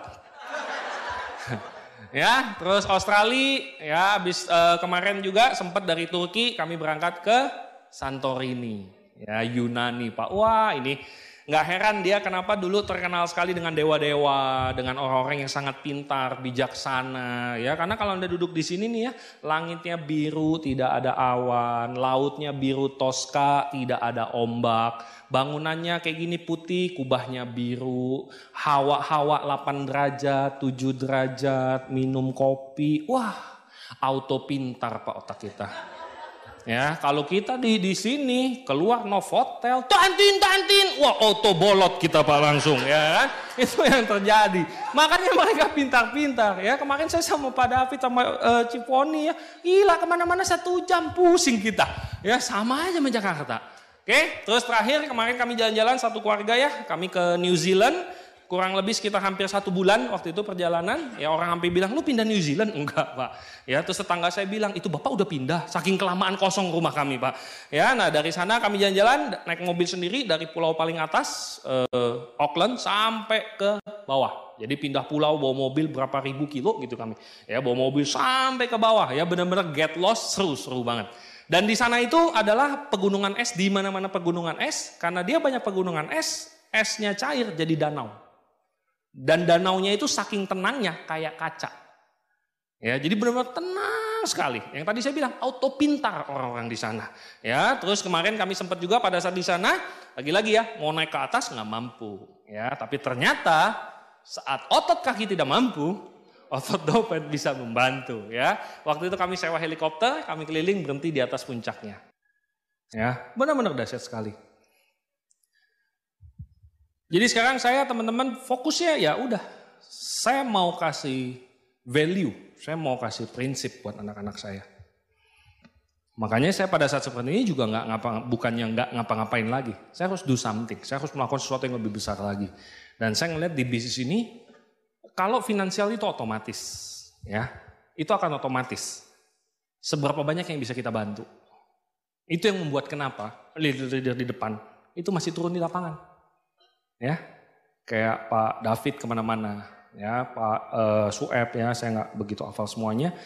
Ya, terus Australia ya, habis kemarin juga sempat dari Turki kami berangkat ke Santorini, ya Yunani Pak. Wah ini nggak heran dia kenapa dulu terkenal sekali dengan dewa-dewa, dengan orang-orang yang sangat pintar, bijaksana. Ya karena kalau Anda duduk di sini nih ya, langitnya biru, tidak ada awan, lautnya biru toska, tidak ada ombak. Bangunannya kayak gini putih, kubahnya biru, hawa 8 derajat, 7 derajat, minum kopi. Wah, auto pintar Pak otak kita. Ya, kalau kita di sini keluar Novotel, tantin, wah auto bolot kita Pak langsung ya kan? Itu yang terjadi. Makanya mereka pintar-pintar ya. Kemarin saya sama Pak David sama Ciponi ya, gila kemana-mana 1 jam pusing kita. Ya sama aja sama Jakarta. Oke, terus terakhir kemarin kami jalan-jalan satu keluarga ya, kami ke New Zealand. Kurang lebih sekitar hampir 1 bulan waktu itu perjalanan. Ya orang hampir bilang, lu pindah New Zealand? Enggak Pak. Ya terus tetangga saya bilang, itu Bapak udah pindah. Saking kelamaan kosong rumah kami Pak. Ya nah dari sana kami jalan-jalan naik mobil sendiri dari pulau paling atas Auckland sampai ke bawah. Jadi pindah pulau bawa mobil berapa ribu kilo gitu kami. Ya bawa mobil sampai ke bawah. Ya benar-benar get lost, seru banget. Dan di sana itu adalah pegunungan es, di mana-mana pegunungan es. Karena dia banyak pegunungan es, esnya cair jadi danau. Dan danaunya itu saking tenangnya kayak kaca. Ya, jadi benar-benar tenang Tenang sekali. Yang tadi saya bilang auto pintar orang-orang di sana. Ya, terus kemarin kami sempat juga pada saat di sana, lagi-lagi ya, mau naik ke atas nggak mampu. Ya, tapi ternyata saat otot kaki tidak mampu, otot dompet bisa membantu. Ya, waktu itu kami sewa helikopter, kami keliling berhenti di atas puncaknya. Ya, benar-benar dahsyat sekali. Jadi sekarang saya teman-teman fokusnya ya udah, saya mau kasih value, saya mau kasih prinsip buat anak-anak saya. Makanya saya pada saat seperti ini juga bukannya nggak ngapa-ngapain lagi. Saya harus do something, saya harus melakukan sesuatu yang lebih besar lagi. Dan saya ngeliat di bisnis ini, kalau finansial itu otomatis, ya itu akan otomatis. Seberapa banyak yang bisa kita bantu. Itu yang membuat kenapa leader-leader di depan itu masih turun di lapangan. Ya, kayak Pak David kemana-mana, ya Pak Sueb ya, saya nggak begitu hafal semuanya.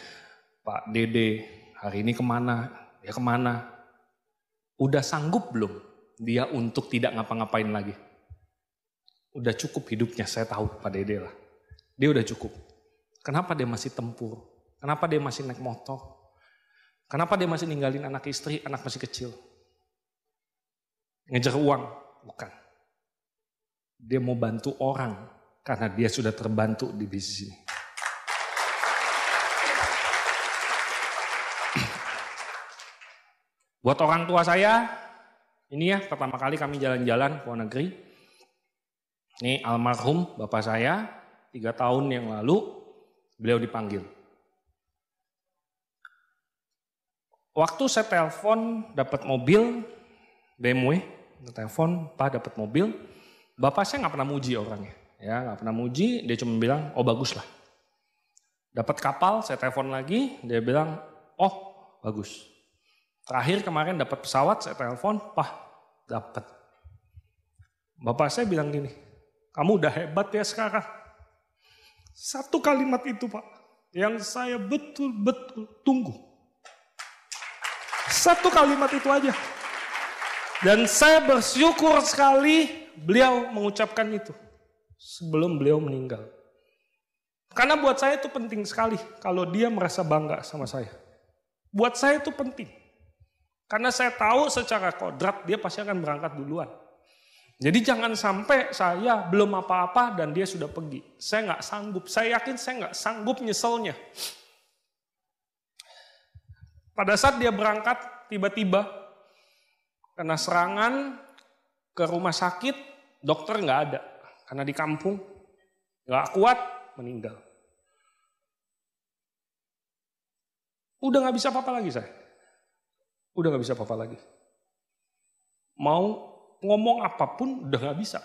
Pak Dede hari ini kemana? Ya kemana? Udah sanggup belum dia untuk tidak ngapa-ngapain lagi? Udah cukup hidupnya, saya tahu Pak Dede lah. Dia udah cukup. Kenapa dia masih tempur? Kenapa dia masih naik motor? Kenapa dia masih ninggalin anak istri, anak masih kecil? Ngejar uang? Bukan. Dia mau bantu orang karena dia sudah terbantu di bisnis ini. Buat orang tua saya, ini ya pertama kali kami jalan-jalan ke luar negeri. Ini almarhum bapak saya, 3 tahun yang lalu beliau dipanggil. Waktu saya telepon dapat mobil BMW, telepon Pak dapat mobil. Bapak saya nggak pernah muji orangnya, ya nggak pernah muji. Dia cuma bilang, oh bagus lah. Dapat kapal, saya telepon lagi, dia bilang, oh bagus. Terakhir kemarin dapat pesawat, saya telepon, Pak dapat. Bapak saya bilang gini, kamu udah hebat ya sekarang. Satu kalimat itu Pak, yang saya betul-betul tunggu. Satu kalimat itu aja. Dan saya bersyukur sekali beliau mengucapkan itu sebelum beliau meninggal. Karena buat saya itu penting sekali kalau dia merasa bangga sama saya. Buat saya itu penting. Karena saya tahu secara kodrat dia pasti akan berangkat duluan. Jadi jangan sampai saya belum apa-apa dan dia sudah pergi. Saya nggak sanggup. Saya yakin saya nggak sanggup nyeselnya. Pada saat dia berangkat tiba-tiba kena serangan ke rumah sakit, dokter nggak ada. Karena di kampung, nggak kuat, meninggal. Udah nggak bisa apa-apa lagi saya. Udah nggak bisa apa-apa lagi. Mau ngomong apapun, udah nggak bisa.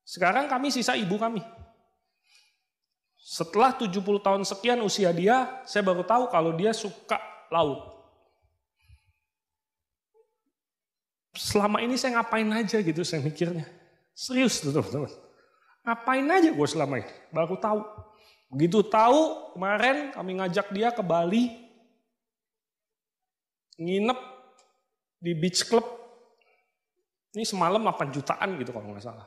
Sekarang kami sisa ibu kami. Setelah 70 tahun sekian usia dia, saya baru tahu kalau dia suka laut. Selama ini saya ngapain aja gitu saya mikirnya. Serius tuh teman-teman. Ngapain aja gue selama ini. Baru tahu. Begitu tahu kemarin kami ngajak dia ke Bali. Nginep di beach club. Ini semalam 8 jutaan gitu kalau nggak salah.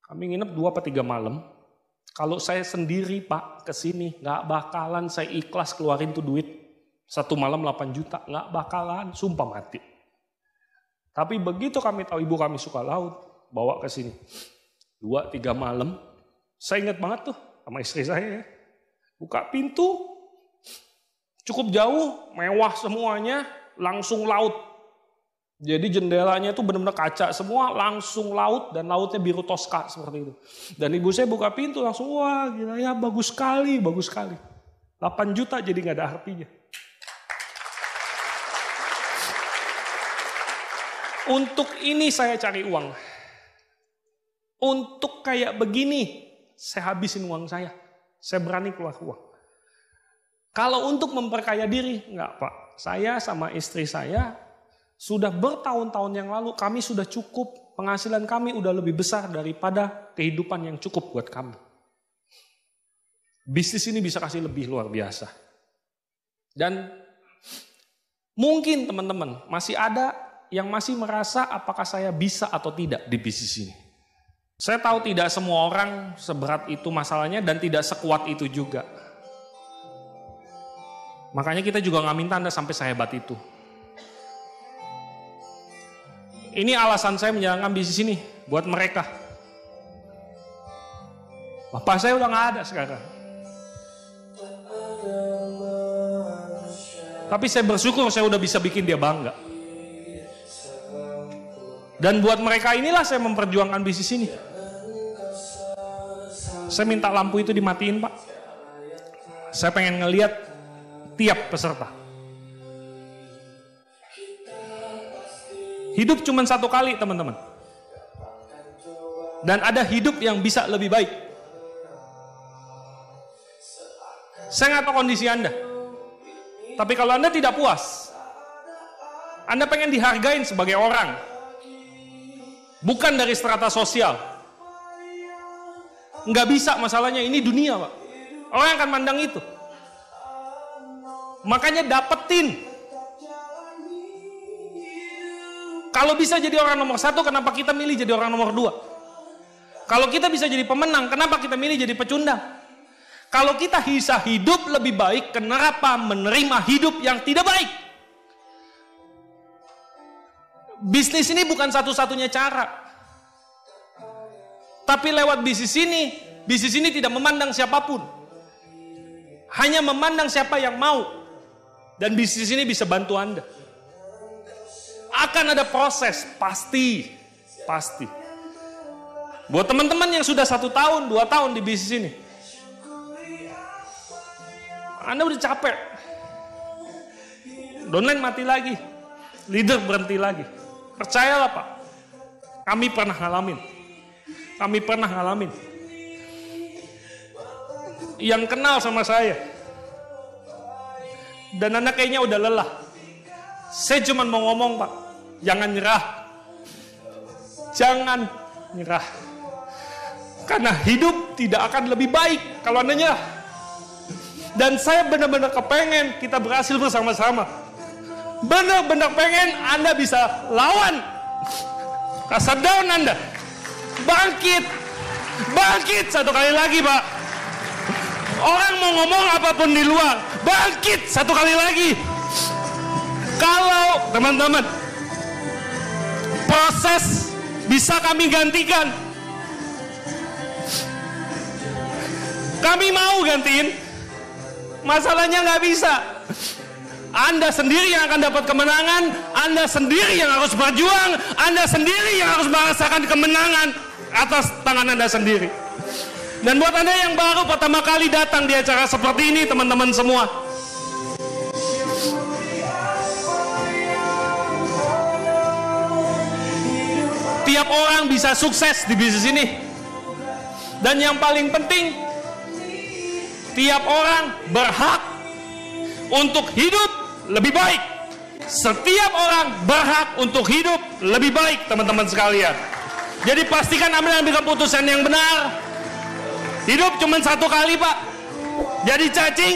Kami nginep 2-3 malam. Kalau saya sendiri Pak kesini nggak bakalan saya ikhlas keluarin tuh duit. 1 malam 8 juta. Nggak bakalan. Sumpah mati. Tapi begitu kami tahu ibu kami suka laut, bawa ke sini. 2-3 malam, saya ingat banget tuh sama istri saya ya. Buka pintu, cukup jauh, mewah semuanya, langsung laut. Jadi jendelanya itu benar-benar kaca semua, langsung laut dan lautnya biru toska seperti itu. Dan ibu saya buka pintu langsung, wah gila ya bagus sekali, bagus sekali. 8 juta jadi nggak ada artinya. Untuk ini saya cari uang. Untuk kayak begini, saya habisin uang saya. Saya berani keluar uang. Kalau untuk memperkaya diri, enggak Pak. Saya sama istri saya sudah bertahun-tahun yang lalu, kami sudah cukup. Penghasilan kami udah lebih besar daripada kehidupan yang cukup buat kami. Bisnis ini bisa kasih lebih luar biasa. Dan mungkin teman-teman masih ada yang masih merasa apakah saya bisa atau tidak di bisnis ini. Saya tahu tidak semua orang seberat itu masalahnya dan tidak sekuat itu juga. Makanya kita juga nggak minta Anda sampai sehebat itu. Ini alasan saya menjalankan bisnis ini buat mereka. Bapak saya udah nggak ada sekarang. Tapi saya bersyukur saya udah bisa bikin dia bangga. Dan buat mereka inilah saya memperjuangkan bisnis ini. Saya minta lampu itu dimatiin, Pak. Saya pengen ngelihat tiap peserta. Hidup cuma satu kali, teman-teman. Dan ada hidup yang bisa lebih baik. Saya nggak tahu kondisi Anda. Tapi kalau Anda tidak puas, Anda pengen dihargain sebagai orang. Bukan dari strata sosial. Nggak bisa, masalahnya ini dunia, Pak. Orang akan mandang itu. Makanya dapetin. Kalau bisa jadi orang nomor 1, kenapa kita milih jadi orang nomor 2? Kalau kita bisa jadi pemenang, kenapa kita milih jadi pecundang? Kalau kita bisa hidup lebih baik, kenapa menerima hidup yang tidak baik? Bisnis ini bukan satu-satunya cara. Tapi lewat bisnis ini tidak memandang siapapun. Hanya memandang siapa yang mau. Dan bisnis ini bisa bantu Anda. Akan ada proses, pasti. Buat teman-teman yang sudah 1 tahun, 2 tahun di bisnis ini, Anda udah capek. Downline mati lagi. Leader berhenti lagi. Percayalah, Pak. Kami pernah ngalamin. Yang kenal sama saya. Dan Anda kayaknya udah lelah. Saya cuma mau ngomong, Pak. Jangan nyerah. Jangan nyerah. Karena hidup tidak akan lebih baik kalau Anda nyerah. Dan saya benar-benar kepengen kita berhasil bersama-sama. Benar-benar pengen Anda bisa lawan rasa down Anda. Bangkit 1 kali lagi, Pak. Orang mau ngomong apapun di luar, bangkit 1 kali lagi. Kalau teman-teman proses bisa kami gantikan, kami mau gantiin. Masalahnya nggak bisa. Anda sendiri yang akan dapat kemenangan, Anda sendiri yang harus berjuang, Anda sendiri yang harus merasakan kemenangan atas tangan Anda sendiri. Dan buat Anda yang baru pertama kali datang di acara seperti ini, teman-teman semua, tiap orang bisa sukses di bisnis ini. Dan yang paling penting, tiap orang berhak untuk hidup lebih baik. Setiap orang berhak untuk hidup lebih baik, teman-teman sekalian. Jadi pastikan Anda ambil keputusan yang benar. Hidup cuma 1 kali, Pak. Jadi cacing,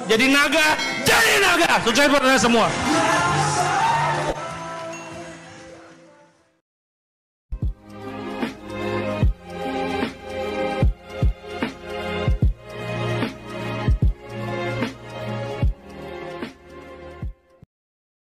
jadi naga, jadi naga. Sukses buat Anda semua.